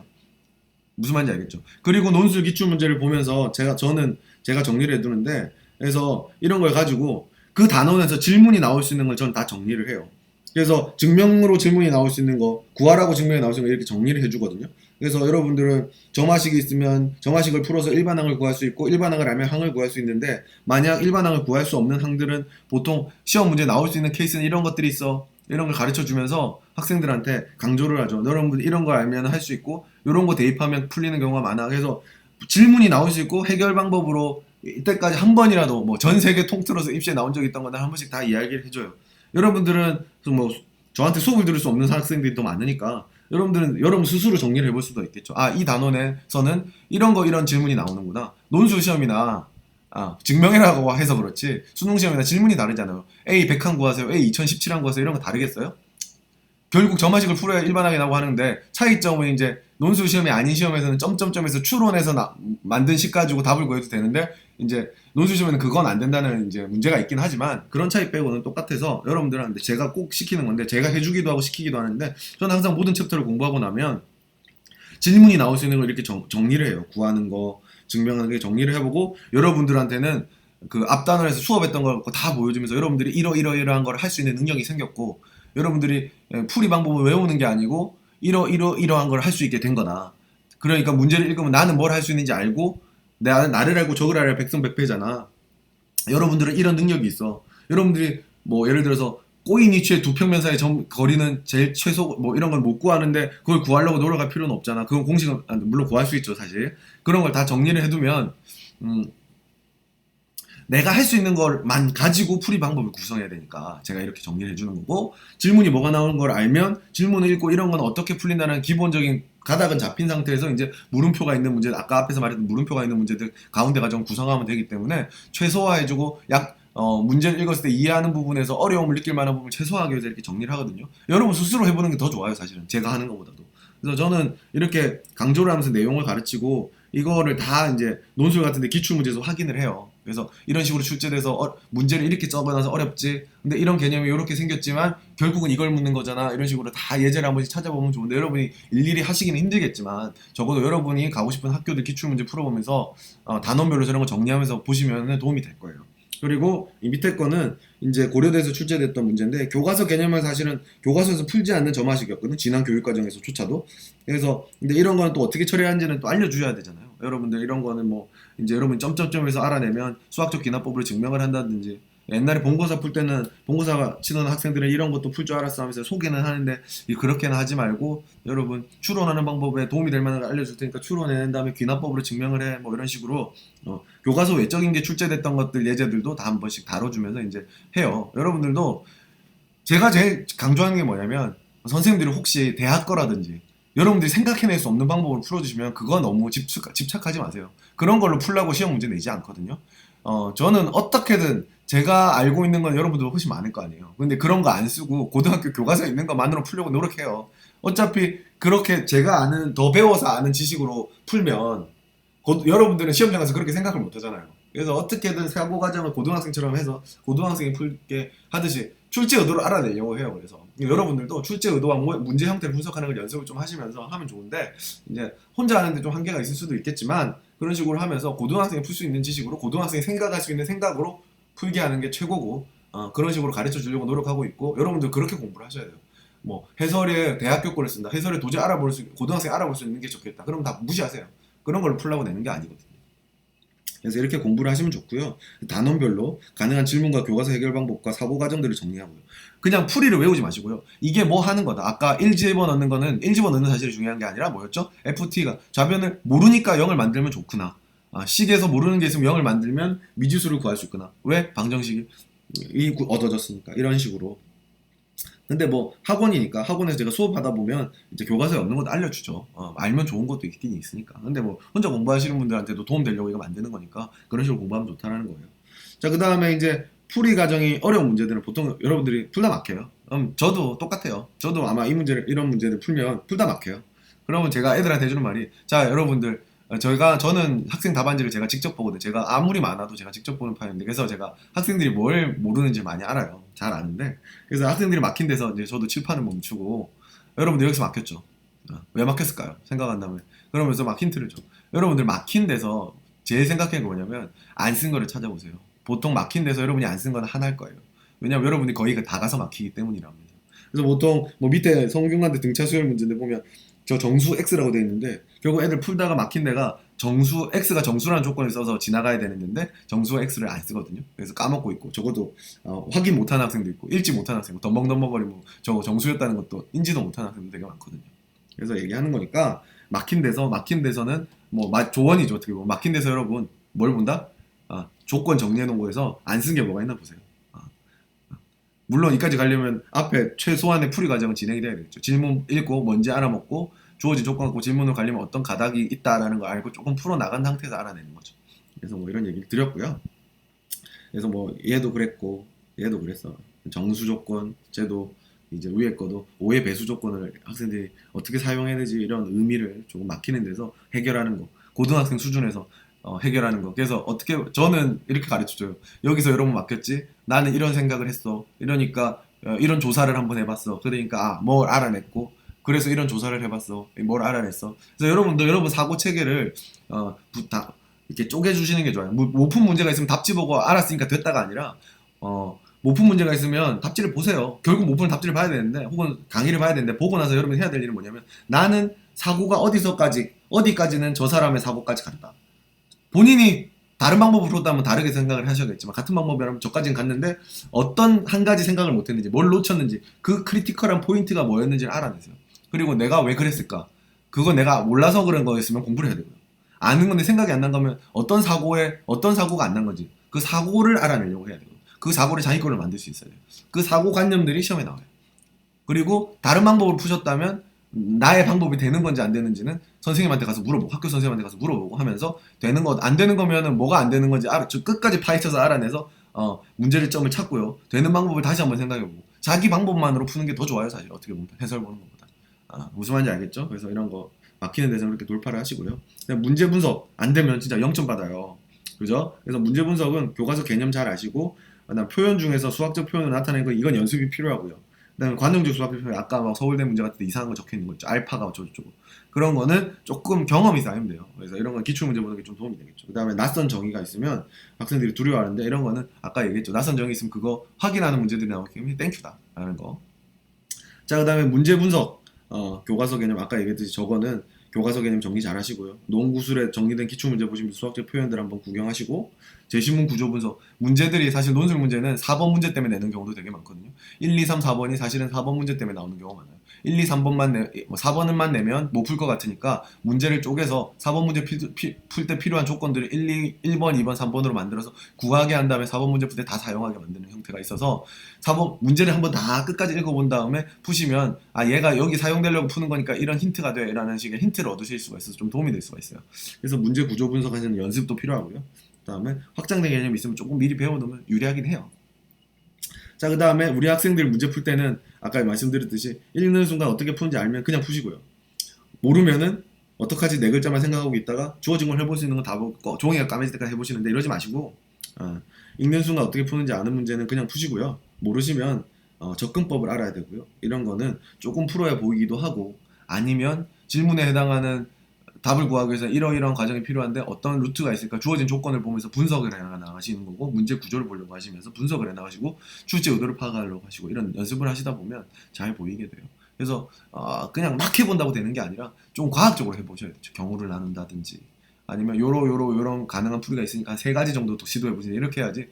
무슨 말인지 알겠죠? 그리고 논술 기출 문제를 보면서 제가 정리를 해두는데 그래서 이런 걸 가지고 그 단원에서 질문이 나올 수 있는 걸 저는 다 정리를 해요. 그래서 증명으로 질문이 나올 수 있는 거, 구하라고 증명이 나올 수 있는 거 이렇게 정리를 해주거든요. 그래서 여러분들은 점화식이 있으면 점화식을 풀어서 일반항을 구할 수 있고 일반항을 알면 항을 구할 수 있는데 만약 일반항을 구할 수 없는 항들은 보통 시험 문제 나올 수 있는 케이스는 이런 것들이 있어. 이런 걸 가르쳐 주면서 학생들한테 강조를 하죠. 여러분들 이런 거 알면 할 수 있고 이런 거 대입하면 풀리는 경우가 많아. 그래서 질문이 나올 수 있고 해결 방법으로 이때까지 한 번이라도 뭐 전 세계 통틀어서 입시에 나온 적이 있던 거나 한 번씩 다 이야기를 해줘요. 여러분들은 뭐 저한테 수업을 들을 수 없는 학생들이 더 많으니까 여러분들은 여러분 스스로 정리를 해볼 수도 있겠죠. 아, 이 단원에서는 이런 질문이 나오는구나. 논술 시험이나 증명이라고 해서 그렇지 수능 시험이나 질문이 다르잖아요. A 100항 구하세요. A 2017항 구하세요. 이런 거 다르겠어요? 결국 점화식을 풀어야 일반항이 나오고 하는데 차이점은 이제 논술 시험이 아닌 시험에서는 점점점에서 추론해서 만든 식 가지고 답을 구해도 되는데 이제 논술 시험에는 그건 안 된다는 이제 문제가 있긴 하지만 그런 차이 빼고는 똑같아서 여러분들한테 제가 꼭 시키는 건데 제가 해주기도 하고 시키기도 하는데 저는 항상 모든 챕터를 공부하고 나면 질문이 나올 수 있는 걸 이렇게 정리를 해요. 구하는 거, 증명하는 게 정리를 해보고 여러분들한테는 그 앞단원에서 수업했던 걸 다 보여주면서 여러분들이 이러이러한 걸 할 수 있는 능력이 생겼고 여러분들이 풀이 방법을 외우는 게 아니고 이러한 걸 할 수 있게 된 거다. 그러니까 문제를 읽으면 나는 뭘 할 수 있는지 알고 나를 알고 적을 알아야 백성백패잖아. 여러분들은 이런 능력이 있어. 여러분들이 뭐 예를 들어서 꼬인 위치에 두 평면 사이 거리는 제일 최소 뭐 이런 걸 못 구하는데 그걸 구하려고 노력할 필요는 없잖아. 그건 공식은 물론 구할 수 있죠 사실. 그런 걸 다 정리를 해두면 내가 할 수 있는 걸만 가지고 풀이 방법을 구성해야 되니까 제가 이렇게 정리를 해주는 거고, 질문이 뭐가 나오는 걸 알면 질문을 읽고 이런 건 어떻게 풀린다는 기본적인 가닥은 잡힌 상태에서 이제 물음표가 있는 문제, 아까 앞에서 말했던 물음표가 있는 문제들 가운데 과정 구성하면 되기 때문에 최소화해주고 문제를 읽었을 때 이해하는 부분에서 어려움을 느낄 만한 부분을 최소화하기 위해서 이렇게 정리를 하거든요. 여러분 스스로 해보는 게 더 좋아요 사실은 제가 하는 것보다도. 그래서 저는 이렇게 강조를 하면서 내용을 가르치고 이거를 다 이제 논술 같은데 기출문제에서 확인을 해요. 그래서 이런 식으로 출제돼서 문제를 이렇게 적어놔서 어렵지, 근데 이런 개념이 이렇게 생겼지만 결국은 이걸 묻는 거잖아, 이런 식으로 다 예제를 한 번씩 찾아보면 좋은데, 여러분이 일일이 하시기는 힘들겠지만 적어도 여러분이 가고 싶은 학교들 기출문제 풀어보면서 단원별로 저런 거 정리하면서 보시면 도움이 될 거예요. 그리고 이 밑에 거는 이제 고려대에서 출제됐던 문제인데, 교과서 개념을 사실은 교과서에서 풀지 않는 점화식이었거든, 지난 교육과정에서조차도. 그래서 근데 이런 거는 또 어떻게 처리하는지는 또 알려줘야 되잖아요. 여러분들 이런 거는 뭐 이제 여러분 점점점에서 알아내면 수학적 기납법으로 증명을 한다든지, 옛날에 본고사 풀 때는 본고사 치는 학생들은 이런 것도 풀 줄 알았어 하면서 소개는 하는데 그렇게는 하지 말고, 여러분 추론하는 방법에 도움이 될 만한 걸 알려줄 테니까 추론해낸 다음에 귀납법으로 증명을 해, 뭐 이런 식으로 교과서 외적인 게 출제됐던 것들 예제들도 다 한 번씩 다뤄주면서 이제 해요. 여러분들도 제가 제일 강조하는 게 뭐냐면, 선생님들이 혹시 대학 거라든지 여러분들이 생각해낼 수 없는 방법으로 풀어주시면 그거 너무 집착하지 마세요. 그런 걸로 풀라고 시험 문제 내지 않거든요. 저는 어떻게든 제가 알고 있는 건 여러분들도 훨씬 많을 거 아니에요. 근데 그런 거 안 쓰고 고등학교 교과서에 있는 것만으로 풀려고 노력해요. 어차피 그렇게 제가 아는, 더 배워서 아는 지식으로 풀면 여러분들은 시험장 가서 그렇게 생각을 못 하잖아요. 그래서 어떻게든 사고 과정을 고등학생처럼 해서 고등학생이 풀게 하듯이 출제 의도를 알아내려고 해요. 그래서 여러분들도 출제 의도와 문제 형태를 분석하는 걸 연습을 좀 하시면서 하면 좋은데, 이제 혼자 하는데 좀 한계가 있을 수도 있겠지만 그런 식으로 하면서 고등학생이 풀 수 있는 지식으로, 고등학생이 생각할 수 있는 생각으로 풀게 하는 게 최고고, 그런 식으로 가르쳐 주려고 노력하고 있고, 여러분들 그렇게 공부를 하셔야 돼요. 뭐 해설에 대학교 거를 쓴다, 해설에 도저히 고등학생이 알아볼 수 있는 게 좋겠다, 그럼 다 무시하세요. 그런 걸 풀라고 내는 게 아니거든요. 그래서 이렇게 공부를 하시면 좋고요. 단원별로 가능한 질문과 교과서 해결 방법과 사고 과정들을 정리하고요. 그냥 풀이를 외우지 마시고요. 이게 뭐 하는 거다. 아까 1집어 넣는 거는 1집어 넣는 사실이 중요한 게 아니라 뭐였죠? FT가 좌변을 모르니까 0을 만들면 좋구나. 식에서 모르는 게 있으면 0을 만들면 미지수를 구할 수 있구나. 왜? 방정식이 얻어졌으니까. 이런 식으로. 근데 뭐 학원이니까 학원에서 제가 수업 하다 보면 이제 교과서에 없는 것도 알려주죠. 알면 좋은 것도 있긴 있으니까. 근데 뭐 혼자 공부하시는 분들한테도 도움 되려고 이거 만드는 거니까 그런 식으로 공부하면 좋다라는 거예요. 자, 그 다음에 이제 풀이 과정이 어려운 문제들은 보통 여러분들이 풀다 막혀요. 저도 똑같아요. 저도 아마 이런 문제들 풀면 풀다 막혀요. 그러면 제가 애들한테 해주는 말이, 자 여러분들, 저는 학생 답안지를 제가 직접 보거든요. 제가 아무리 많아도 제가 직접 보는 편인데, 그래서 제가 학생들이 뭘 모르는지 많이 알아요. 잘 아는데, 그래서 학생들이 막힌 데서 이제 저도 칠판을 멈추고, 여러분들 여기서 막혔죠. 왜 막혔을까요? 생각한다면. 그러면서 막 힌트를 줘. 여러분들 막힌 데서 제 생각한 게 뭐냐면, 안 쓴 거를 찾아보세요. 보통 막힌 데서 여러분이 안 쓴 건 하나일 거예요. 왜냐면 여러분이 거의 다 가서 막히기 때문이랍니다. 그래서 보통 뭐 밑에 성균관대 등차 수열 문제인데 보면 저 정수 X라고 되어 있는데, 결국 애들 풀다가 막힌 데가 정수 X가 정수라는 조건을 써서 지나가야 되는데 정수 X를 안 쓰거든요. 그래서 까먹고 있고, 적어도 확인 못하는 학생도 있고, 읽지 못하는 학생, 덤벙덤벙거리고 저거 정수였다는 것도 인지도 못하는 학생도 되게 많거든요. 그래서 얘기하는 거니까, 막힌 데서는 뭐 조언이죠. 어떻게 보면 막힌 데서 여러분 뭘 본다? 조건 정리해 놓은 거에서 안 쓴 게 뭐가 있나 보세요. 물론 이까지 가려면 앞에 최소한의 풀이 과정은 진행이 돼야 되겠죠. 질문 읽고 뭔지 알아먹고 주어진 조건 갖고 질문으로 가려면 어떤 가닥이 있다라는 걸 알고 조금 풀어나간 상태에서 알아내는 거죠. 그래서 뭐 이런 얘기를 드렸고요. 그래서 뭐 얘도 그랬고 얘도 그랬어. 정수 조건, 쟤도 이제 위에 거도 5의 배수 조건을 학생들이 어떻게 사용해야 되지, 이런 의미를 조금 막히는 데서 해결하는 거. 고등학생 수준에서 해결하는 거. 그래서 어떻게, 저는 이렇게 가르쳐줘요. 여기서 여러분 막혔지? 나는 이런 생각을 했어. 이러니까 이런 조사를 한번 해봤어. 그러니까 뭘 알아냈고, 그래서 이런 조사를 해봤어. 뭘 알아냈어. 그래서 여러분 사고 체계를 다 이렇게 쪼개주시는 게 좋아요. 못 푼 문제가 있으면 답지 보고 알았으니까 됐다가 아니라 못 푼 문제가 있으면 답지를 보세요. 결국 못 푸는 답지를 봐야 되는데, 혹은 강의를 봐야 되는데, 보고 나서 여러분이 해야 될 일은 뭐냐면, 나는 사고가 어디까지는 저 사람의 사고까지 갔다. 본인이 다른 방법으로 풀었다면 다르게 생각을 하셔야겠지만 같은 방법이라면 저까지는 갔는데 어떤 한 가지 생각을 못했는지 뭘 놓쳤는지 그 크리티컬한 포인트가 뭐였는지를 알아내세요. 그리고 내가 왜 그랬을까? 그거 내가 몰라서 그런 거였으면 공부를 해야 되고요. 아는 건데 생각이 안 난 거면 어떤 사고가 안 난 건지 그 사고를 알아내려고 해야 되고 그 사고를 자기 거를 만들 수 있어야 돼요. 그 사고관념들이 시험에 나와요. 그리고 다른 방법을 푸셨다면 나의 방법이 되는 건지 안 되는지는 선생님한테 가서 물어보고 학교 선생님한테 가서 물어보고 하면서 되는 거 안 되는 거면은 뭐가 안 되는 건지 끝까지 파헤쳐서 알아내서 문제를 점을 찾고요. 되는 방법을 다시 한번 생각해보고 자기 방법만으로 푸는 게 더 좋아요. 사실 어떻게 보면 해설 보는 것보다. 무슨 말인지 알겠죠? 그래서 이런 거 막히는 데서 이렇게 돌파를 하시고요. 문제 분석 안 되면 진짜 0점 받아요. 그죠? 그래서 문제 분석은 교과서 개념 잘 아시고 그다음 표현 중에서 수학적 표현을 나타내는 거 이건 연습이 필요하고요. 그다음에 관용적 수학적 표현 아까 막 서울대 문제 같은 데 이상한 거 적혀 있는 거 있죠. 알파가 어쩌고저쩌고 그런 거는 조금 경험이 쌓이면 돼요. 그래서 이런 건 기출 문제 보는 게 좀 도움이 되겠죠. 그다음에 낯선 정의가 있으면 학생들이 두려워하는데 이런 거는 아까 얘기했죠. 낯선 정의 있으면 그거 확인하는 문제들이 나오기 때문에 땡큐다라는 거. 자, 그다음에 문제 분석 교과서 개념 아까 얘기했듯이 저거는 교과서 개념 정리 잘 하시고요. 논구술에 정리된 기출문제 보시면 수학적 표현들 한번 구경하시고 제시문 구조 분석 문제들이 사실 논술 문제는 4번 문제 때문에 내는 경우도 되게 많거든요. 1, 2, 3, 4번이 사실은 4번 문제 때문에 나오는 경우가 많아요. 1, 2, 3번만 4번만 내면 못 풀 것 같으니까 문제를 쪼개서 4번 문제 풀 때 필요한 조건들을 1번, 2번, 3번으로 만들어서 구하게 한 다음에 4번 문제 풀 때 다 사용하게 만드는 형태가 있어서 4번 문제를 한번 다 끝까지 읽어본 다음에 푸시면 얘가 여기 사용되려고 푸는 거니까 이런 힌트가 돼 라는 식의 힌트를 얻으실 수가 있어서 좀 도움이 될 수가 있어요. 그래서 문제 구조 분석하시는 연습도 필요하고요. 그 다음에 확장된 개념이 있으면 조금 미리 배워놓으면 유리하긴 해요. 자, 그 다음에 우리 학생들 문제 풀 때는 아까 말씀드렸듯이 읽는 순간 어떻게 푸는지 알면 그냥 푸시고요. 모르면은 어떡하지 네 글자만 생각하고 있다가 주어진 걸 해볼 수 있는 건 다 보고 종이가 까매질 때까지 해보시는데 이러지 마시고 읽는 순간 어떻게 푸는지 아는 문제는 그냥 푸시고요. 모르시면 접근법을 알아야 되고요. 이런 거는 조금 풀어야 보이기도 하고 아니면 질문에 해당하는 답을 구하기 위해서 이러이러한 과정이 필요한데 어떤 루트가 있을까 주어진 조건을 보면서 분석을 해나가시는 거고 문제 구조를 보려고 하시면서 분석을 해나가시고 출제 의도를 파악하려고 하시고 이런 연습을 하시다 보면 잘 보이게 돼요. 그래서 그냥 막 해본다고 되는 게 아니라 좀 과학적으로 해보셔야 되죠. 경우를 나눈다든지 아니면 요런 가능한 풀이가 있으니까 3가지 정도 또 시도해보시면 이렇게 해야지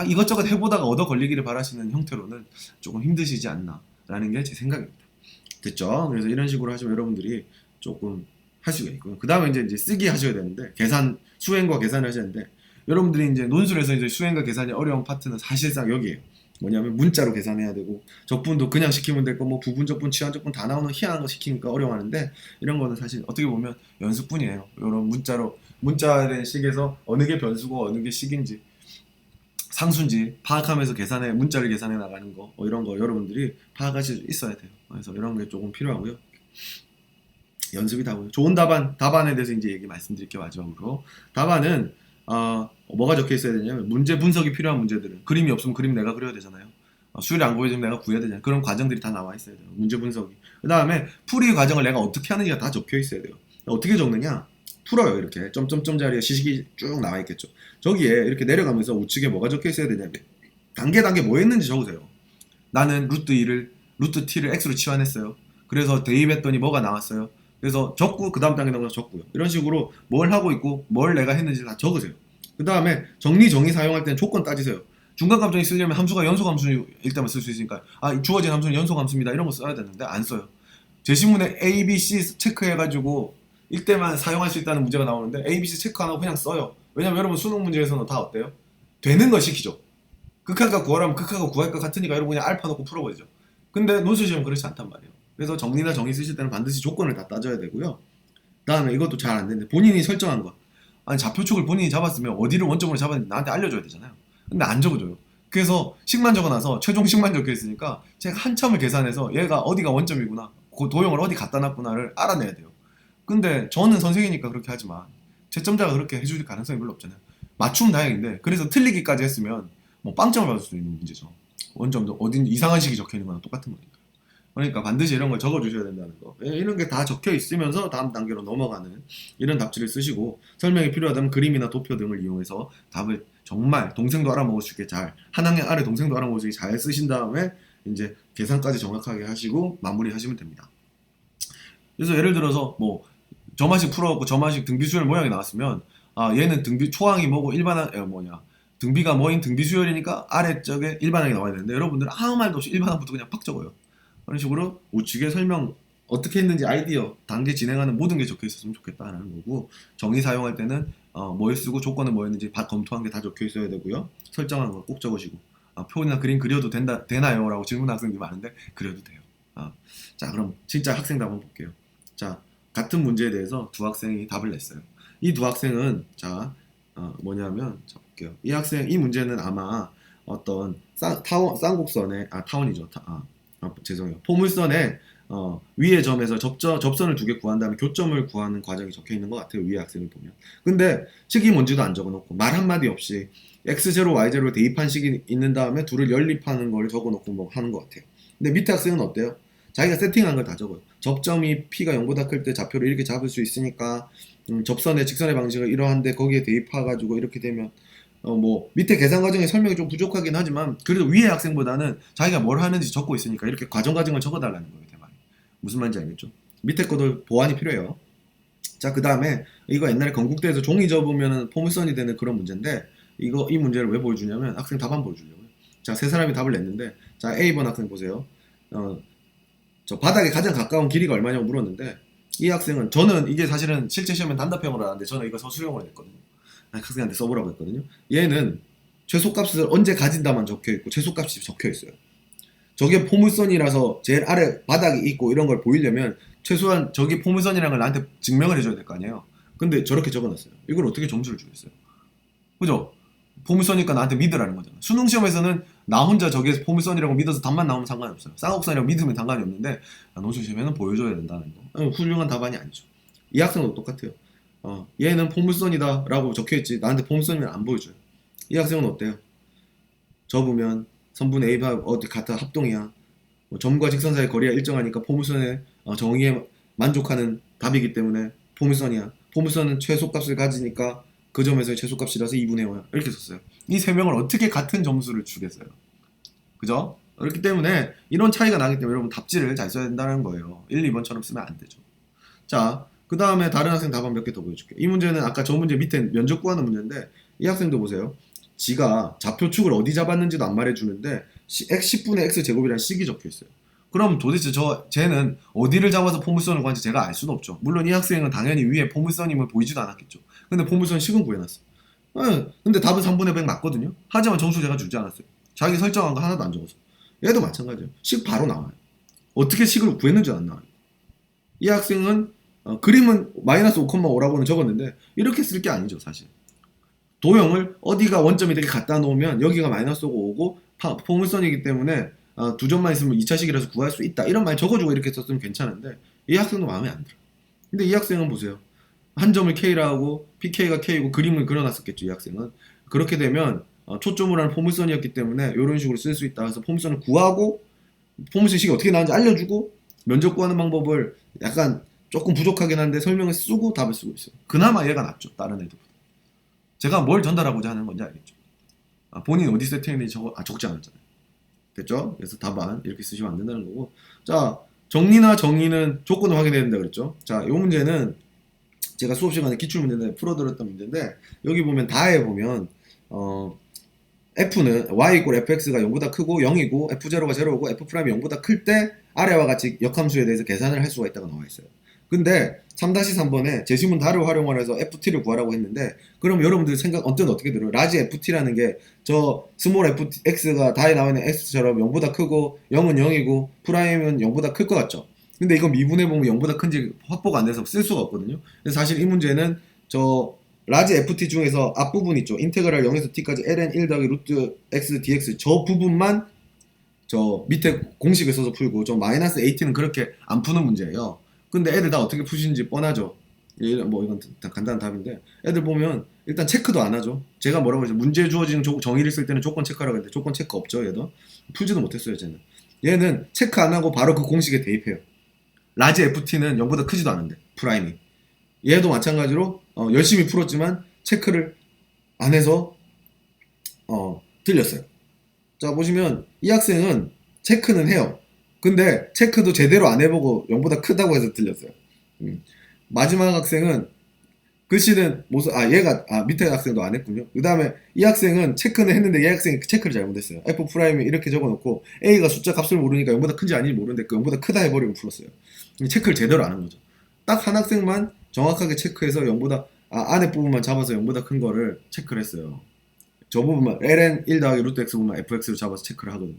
이것저것 해보다가 얻어 걸리기를 바라시는 형태로는 조금 힘드시지 않나 라는 게 제 생각입니다. 됐죠? 그래서 이런 식으로 하시면 여러분들이 조금 할 수가 있고요. 그 다음에 이제 쓰기 하셔야 되는데 수행과 계산을 하셔야 되는데 여러분들이 이제 논술에서 이제 수행과 계산이 어려운 파트는 사실상 여기에요. 뭐냐면 문자로 계산해야 되고 적분도 그냥 시키면 되고 뭐 부분 적분, 치환 적분 다 나오는 희한한 거 시키니까 어려워하는데 이런 거는 사실 어떻게 보면 연습뿐이에요. 이런 문자에 대한 식에서 어느 게 변수고 어느 게 식인지 상수인지 파악하면서 문자를 계산해 나가는 거 이런 거 여러분들이 파악하실 수 있어야 돼요. 그래서 이런 게 조금 필요하고요. 연습이 다고요. 좋은 답안에 대해서 이제 말씀드릴게요. 마지막으로 답안은 뭐가 적혀 있어야 되냐면 문제 분석이 필요한 문제들은 그림이 없으면 그림 내가 그려야 되잖아요. 수율이 안 보여지면 내가 구해야 되잖아요. 그런 과정들이 다 나와 있어야 돼요. 문제 분석이. 그 다음에 풀이 과정을 내가 어떻게 하는지가 다 적혀 있어야 돼요. 어떻게 적느냐? 풀어요. 이렇게 점점점 자리에 시식이 쭉 나와 있겠죠. 저기에 이렇게 내려가면서 우측에 뭐가 적혀 있어야 되냐면 단계 뭐 했는지 적으세요. 나는 루트 t를 x로 치환했어요. 그래서 대입했더니 뭐가 나왔어요. 그래서 적고 그 다음 단계 넘어서 적고요. 이런 식으로 뭘 하고 있고 뭘 내가 했는지 다 적으세요. 그 다음에 정리 사용할 때는 조건 따지세요. 중간감정이 쓰려면 함수가 연소함수일 때만 쓸 수 있으니까 주어진 함수는 연소함수입니다. 이런 거 써야 되는데 안 써요. 제시문에 A, B, C 체크해가지고 이때만 사용할 수 있다는 문제가 나오는데 A, B, C 체크 안 하고 그냥 써요. 왜냐면 여러분 수능 문제에서는 다 어때요? 되는 걸 시키죠. 극한과 구하라면 극한과 구할 것 같으니까 여러분 그냥 알파 넣고 풀어버리죠. 근데 논술 시험은 그렇지 않단 말이에요. 그래서 정리나 정의 쓰실 때는 반드시 조건을 다 따져야 되고요. 그 다음에 이것도 잘 안 되는데 본인이 설정한 거. 좌표축을 본인이 잡았으면 어디를 원점으로 잡았는지 나한테 알려줘야 되잖아요. 근데 안 적어줘요. 그래서 식만 적어놔서 최종 식만 적혀 있으니까 제가 한참을 계산해서 얘가 어디가 원점이구나 그 도형을 어디 갖다 놨구나를 알아내야 돼요. 근데 저는 선생이니까 그렇게 하지만 채점자가 그렇게 해줄 가능성이 별로 없잖아요. 맞춤 다행인데 그래서 틀리기까지 했으면 뭐 빵점을 받을 수 있는 문제죠. 원점도 어딘 이상한 식이 적혀 있는 거랑 똑같은 거니까. 그러니까 반드시 이런 걸 적어주셔야 된다는 거. 이런 게 다 적혀 있으면서 다음 단계로 넘어가는 이런 답지를 쓰시고 설명이 필요하다면 그림이나 도표 등을 이용해서 답을 정말 동생도 알아먹을 수 있게 한 학년 아래 동생도 알아먹을 수 있게 잘 쓰신 다음에 이제 계산까지 정확하게 하시고 마무리하시면 됩니다. 그래서 예를 들어서 뭐 점화식 풀어갖고 점화식 등비수열 모양이 나왔으면 얘는 등비 초항이 뭐고 등비가 뭐인 등비 수열이니까 아래쪽에 일반항이 나와야 되는데 여러분들은 아무 말도 없이 일반항부터 그냥 팍 적어요. 그런 식으로 우측에 설명 어떻게 했는지 아이디어 단계 진행하는 모든 게 적혀 있었으면 좋겠다라는 거고, 정의 사용할 때는 뭘 쓰고 조건은 뭐였는지 검토한 게 다 적혀 있어야 되고요. 설정한 거 꼭 적으시고, 표나 그림 그려도 되나요? 라고 질문하는 학생들이 많은데 그려도 돼요. 자, 그럼 진짜 학생 답 한번 볼게요. 자, 같은 문제에 대해서 두 학생이 답을 냈어요. 이 두 학생은 뭐냐면 자 볼게요. 이 문제는 아마 어떤 쌍곡선의 타원이죠. 죄송해요. 포물선의 위의 점에서 접선을 두 개 구한 다음에 교점을 구하는 과정이 적혀 있는 것 같아요. 위의 학생을 보면. 근데 식이 뭔지도 안 적어놓고 말 한마디 없이 x0, y0를 대입한 식이 있는 다음에 둘을 연립하는 걸 적어놓고 뭐 하는 것 같아요. 근데 밑에 학생은 어때요? 자기가 세팅한 걸 다 적어요. 접점이 p가 0보다 클 때 좌표를 이렇게 잡을 수 있으니까 접선의 직선의 방식을 이러한데 거기에 대입해가지고 이렇게 되면 뭐 밑에 계산 과정에 설명이 좀 부족하긴 하지만 그래도 위의 학생보다는 자기가 뭘 하는지 적고 있으니까 이렇게 과정을 적어달라는 거예요. 대만. 무슨 말인지 알겠죠? 밑에 것도 보완이 필요해요. 자, 그 다음에 이거 옛날에 건국대에서 종이 접으면 포물선이 되는 그런 문제인데 이 문제를 왜 보여주냐면 학생 답 한번 보여주려고요. 자, 세 사람이 답을 냈는데 자, A번 학생 보세요. 저 바닥에 가장 가까운 길이가 얼마냐고 물었는데 이 학생은, 저는 이게 사실은 실제 시험엔 단답형으로 하는데 저는 이거 서술형으로 냈거든요. 학생한테 써보라고 했거든요. 얘는 최소값을 언제 가진다만 적혀있고 최소값이 적혀있어요. 저게 포물선이라서 제일 아래 바닥이 있고 이런 걸 보이려면 최소한 저게 포물선이라는 걸 나한테 증명을 해줘야 될 거 아니에요. 근데 저렇게 적어놨어요. 이걸 어떻게 점수를 주겠어요? 그죠? 포물선이니까 나한테 믿으라는 거잖아. 수능 시험에서는 나 혼자 저게 포물선이라고 믿어서 답만 나오면 상관이 없어요. 쌍곡선이라고 믿으면 상관이 없는데 노출 시험에는 보여줘야 된다는 거. 훌륭한 답안이 아니죠. 이 학생도 똑같아요. 얘는 포물선이다 라고 적혀있지 나한테 포물선이면 안 보여줘요. 이 학생은 어때요? 접으면 선분 A가 어디 같아 합동이야. 점과 직선 사이의 거리가 일정하니까 포물선의 정의에 만족하는 답이기 때문에 포물선이야. 포물선은 최소값을 가지니까 그 점에서의 최소값이라서 2분의 5야. 이렇게 썼어요. 이 세 명을 어떻게 같은 점수를 주겠어요? 그죠? 그렇기 때문에 이런 차이가 나기 때문에 여러분 답지를 잘 써야 된다는 거예요. 1, 2번처럼 쓰면 안 되죠. 자, 그 다음에 다른 학생 답안 몇 개 더 보여줄게요. 이 문제는 아까 저 문제 밑에 면적 구하는 문제인데 이 학생도 보세요. 지가 좌표축을 어디 잡았는지도 안 말해주는데 x 10분의 x제곱이라는 식이 적혀있어요. 그럼 도대체 쟤는 어디를 잡아서 포물선을 구한지 제가 알 수는 없죠. 물론 이 학생은 당연히 위에 포물선임을 보이지도 않았겠죠. 근데 포물선 식은 구해놨어. 근데 답은 3분의 100 맞거든요. 하지만 점수 제가 주지 않았어요. 자기 설정한 거 하나도 안 적어서. 얘도 마찬가지예요. 식 바로 나와요. 어떻게 식을 구했는지 안 나와요. 이 학생은 그림은 마이너스 5,5라고는 적었는데 이렇게 쓸 게 아니죠 사실. 도형을 어디가 원점이 되게 갖다 놓으면 여기가 마이너스 5고 포물선이기 때문에 두 점만 있으면 2차식이라서 구할 수 있다 이런 말 적어주고 이렇게 썼으면 괜찮은데 이 학생도 마음에 안 들어. 근데 이 학생은 보세요. 한 점을 K라 하고 PK가 K고 그림을 그려놨었겠죠. 이 학생은. 그렇게 되면 초점으로 하는 포물선이었기 때문에 이런 식으로 쓸 수 있다. 그래서 포물선을 구하고 포물선 식이 어떻게 나오는지 알려주고 면적 구하는 방법을 약간 조금 부족하긴 한데 설명을 쓰고 답을 쓰고 있어요. 그나마 얘가 낫죠. 다른 애들보다. 제가 뭘 전달하고자 하는 건지 알겠죠. 본인 어디 세팅했는지 적지 않았잖아요. 됐죠? 그래서 답안 이렇게 쓰시면 안 된다는 거고. 자, 정리나 정의는 조건을 확인해야 된다 그랬죠. 자, 이 문제는 제가 수업 시간에 기출 문제인데 풀어드렸던 문제인데 여기 보면 다에 보면 f는 y 이꼴 fx가 0보다 크고 0이고 f0가 0고 f 프라임이 0보다 클 때 아래와 같이 역함수에 대해서 계산을 할 수가 있다고 나와 있어요. 근데 3-3번에 제시문 다를 활용해서 ft를 구하라고 했는데 그럼 여러분들 생각 언뜻 어떻게 들어요? 라지 ft라는 게 저 스몰 fx가 다에 나와 있는 x처럼 0보다 크고 0은 0이고 프라임은 0보다 클 것 같죠? 근데 이건 미분해 보면 0보다 큰지 확보가 안 돼서 쓸 수가 없거든요. 그래서 사실 이 문제는 저 라지 ft 중에서 앞부분 있죠. 인테그랄 0에서 t까지 ln 1 더하기 루트 x dx 저 부분만 저 밑에 공식을 써서 풀고 저 마이너스 at는 그렇게 안 푸는 문제예요. 근데 애들 다 어떻게 푸시는지 뻔하죠. 뭐 이건 간단한 답인데 애들 보면 일단 체크도 안 하죠. 제가 뭐라고 했죠. 문제 주어진 정의를 쓸 때는 조건 체크하라고 했는데 조건 체크 없죠. 얘도 풀지도 못했어요. 얘는 체크 안 하고 바로 그 공식에 대입해요. 라지 ft는 0보다 크지도 않은데 프라임이. 얘도 마찬가지로 열심히 풀었지만 체크를 안 해서 틀렸어요. 자 보시면 이 학생은 체크는 해요. 근데 체크도 제대로 안 해보고 0보다 크다고 해서 틀렸어요. 마지막 학생은 글씨는 얘가 밑에 학생도 안 했군요. 그 다음에 이 학생은 체크는 했는데 이 학생이 체크를 잘못했어요. F 프라임에 이렇게 적어놓고 A가 숫자 값을 모르니까 0보다 큰지 아닌지 모르는데 그 0보다 크다 해버리고 풀었어요. 체크를 제대로 안 한 거죠. 딱 한 학생만 정확하게 체크해서 0보다 안에 부분만 잡아서 0보다 큰 거를 체크를 했어요. 저 부분만 ln 1 더하기 루트 x 부분만 fx로 잡아서 체크를 하거든요.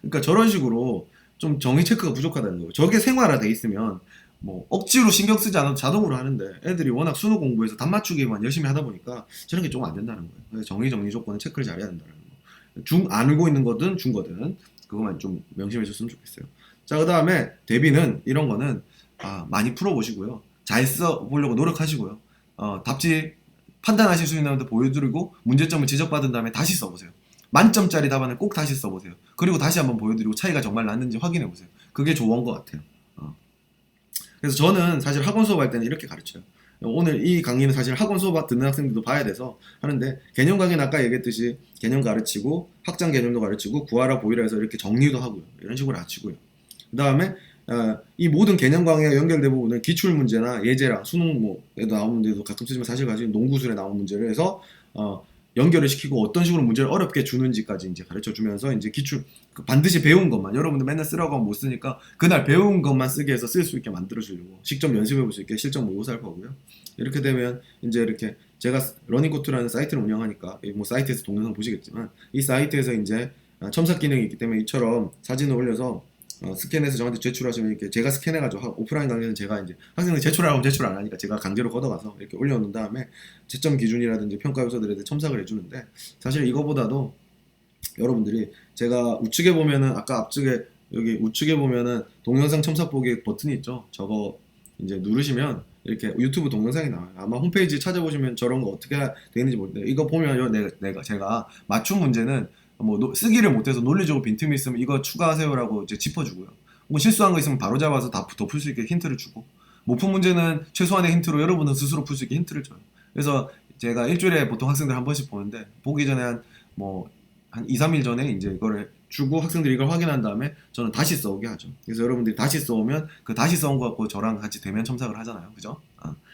그러니까 저런 식으로 좀 정의 체크가 부족하다는 거예요. 저게 생활화돼 있으면 뭐 억지로 신경 쓰지 않아도 자동으로 하는데 애들이 워낙 수능 공부해서 답 맞추기만 열심히 하다 보니까 저런 게 좀 안 된다는 거예요. 그래서 정의 조건을 체크를 잘해야 된다는 거. 알고 있는 거든 준 거든 그것만 좀 명심해 줬으면 좋겠어요. 자, 그 다음에 대비는 이런 거는 많이 풀어보시고요. 잘 써보려고 노력하시고요. 답지 판단하실 수 있는 분들 보여드리고 문제점을 지적받은 다음에 다시 써보세요. 만점짜리 답안을 꼭 다시 써보세요. 그리고 다시 한번 보여드리고 차이가 정말 났는지 확인해보세요. 그게 좋은 것 같아요. 그래서 저는 사실 학원 수업할 때는 이렇게 가르쳐요. 오늘 이 강의는 사실 학원 수업 듣는 학생들도 봐야 돼서 하는데 개념 강의는 아까 얘기했듯이 개념 가르치고 학장 개념도 가르치고 구하라 보이라 해서 이렇게 정리도 하고요. 이런 식으로 가르치고요. 그 다음에 이 모든 개념 강의와 연결된 부분은 기출 문제나 예제랑 수능에도 나온 문제도 가끔 쓰지만 사실 가지고 농구술에 나온 문제를 해서 연결을 시키고 어떤 식으로 문제를 어렵게 주는지까지 이제 가르쳐 주면서 이제 기출 반드시 배운 것만 여러분들 맨날 쓰라고 하면 못 쓰니까 그날 배운 것만 쓰게 해서 쓸 수 있게 만들어 주려고 직접 연습해 볼 수 있게 실전 모의고사를 하고요. 이렇게 되면 이제 이렇게 제가 러닝코트라는 사이트를 운영하니까 뭐 사이트에서 동영상 보시겠지만 이 사이트에서 이제 첨삭 기능이 있기 때문에 이처럼 사진을 올려서 스캔해서 저한테 제출하시면 이렇게 제가 스캔해가지고 오프라인 강의는 제가 이제 학생들 제출하라고 제출 안 하니까 제가 강제로 걷어가서 이렇게 올려놓은 다음에 채점 기준이라든지 평가 요소들에 대해 첨삭을 해주는데 사실 이거보다도 여러분들이 제가 우측에 보면은 아까 앞쪽에 여기 우측에 보면은 동영상 첨삭 보기 버튼이 있죠. 저거 이제 누르시면 이렇게 유튜브 동영상이 나와요. 아마 홈페이지 찾아보시면 저런 거 어떻게 되는지 모르는데 이거 보면 제가 맞춤 문제는 뭐 쓰기를 못해서 논리적으로 빈틈이 있으면 이거 추가하세요라고 이제 짚어주고요. 뭐 실수한 거 있으면 바로 잡아서 다 덮을 수 있게 힌트를 주고 못 푼 문제는 최소한의 힌트로 여러분은 스스로 풀 수 있게 힌트를 줘요. 그래서 제가 일주일에 보통 학생들 한 번씩 보는데 보기 전에 한 2, 3일 전에 이제 이거를 주고 학생들이 이걸 확인한 다음에 저는 다시 써오게 하죠. 그래서 여러분들이 다시 써오면 그 다시 써온 거 갖고 저랑 같이 대면 첨삭을 하잖아요. 그죠?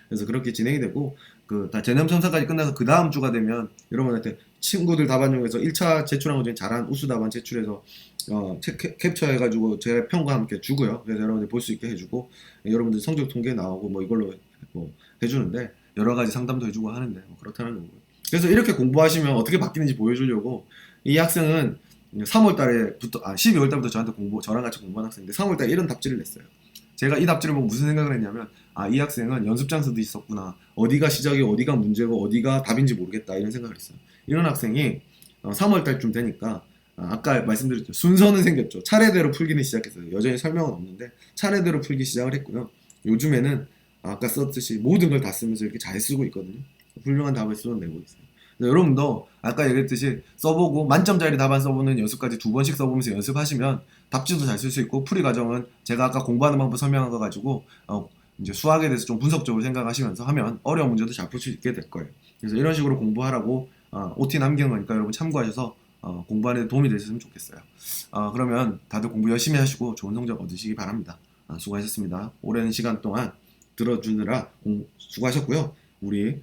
그래서 그렇게 진행이 되고 다 대면 첨삭까지 끝나서 그 다음 주가 되면 여러분한테 친구들 답안 중에서 1차 제출한 것 중에 잘한 우수 답안 제출해서 캡처해가지고 제 평과 함께 주고요. 그래서 여러분들 볼 수 있게 해주고 여러분들 성적 통계 나오고 뭐 이걸로 뭐 해주는데 여러 가지 상담도 해주고 하는데 뭐 그렇다는 거고요. 그래서 이렇게 공부하시면 어떻게 바뀌는지 보여주려고 이 학생은 3월 달에부터 12월 달부터 저랑 같이 공부한 학생인데 3월 달에 이런 답지를 냈어요. 제가 이 답지를 보고 무슨 생각을 했냐면 이 학생은 연습 장소도 있었구나. 어디가 시작이 어디가 문제고 어디가 답인지 모르겠다 이런 생각을 했어요. 이런 학생이 3월 달쯤 되니까 아까 말씀드렸죠. 순서는 생겼죠. 차례대로 풀기는 시작했어요. 여전히 설명은 없는데 차례대로 풀기 시작을 했고요. 요즘에는 아까 썼듯이 모든 걸 다 쓰면서 이렇게 잘 쓰고 있거든요. 훌륭한 답을 써내고 있어요. 여러분도 아까 얘기했듯이 써보고 만점짜리 답안 써보는 연습까지 2번씩 써보면서 연습하시면 답지도 잘 쓸 수 있고 풀이 과정은 제가 아까 공부하는 방법 설명한 거 가지고 이제 수학에 대해서 좀 분석적으로 생각하시면서 하면 어려운 문제도 잘 풀 수 있게 될 거예요. 그래서 이런 식으로 공부하라고 OT 남기는 거니까 여러분 참고하셔서 공부하는 데 도움이 되셨으면 좋겠어요. 그러면 다들 공부 열심히 하시고 좋은 성적 얻으시기 바랍니다. 수고하셨습니다. 오랜 시간 동안 들어주느라 수고하셨고요. 우리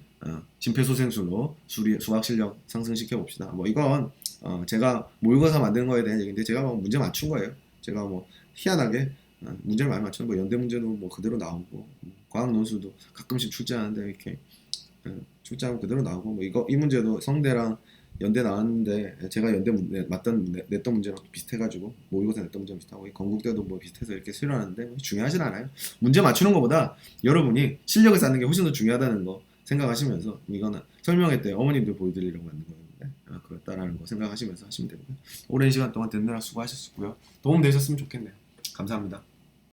심폐소생술로 수학 실력 상승시켜 봅시다. 뭐 이건 제가 모의고사 만드는 거에 대한 얘기인데 제가 뭐 문제 맞춘 거예요. 제가 뭐 희한하게 문제를 많이 맞추는 거 연대 문제도 뭐 그대로 나오고 과학 논술도 가끔씩 출제하는데 이렇게 출제하면 그대로 나오고 뭐 이 문제도 성대랑 연대 나왔는데 제가 연대 냈던 문제랑 비슷해가지고 모의고사 냈던 문제랑 비슷하고 건국대도 뭐 비슷해서 이렇게 수련하는데 뭐 중요하진 않아요. 문제 맞추는 것보다 여러분이 실력을 쌓는 게 훨씬 더 중요하다는 거 생각하시면서 이거는 설명회 때 어머님들 보여드리려고 만든 거였는데 그렇다라는 거 생각하시면서 하시면 되고요. 오랜 시간 동안 듣느라 수고하셨고요. 도움 되셨으면 좋겠네요. 감사합니다.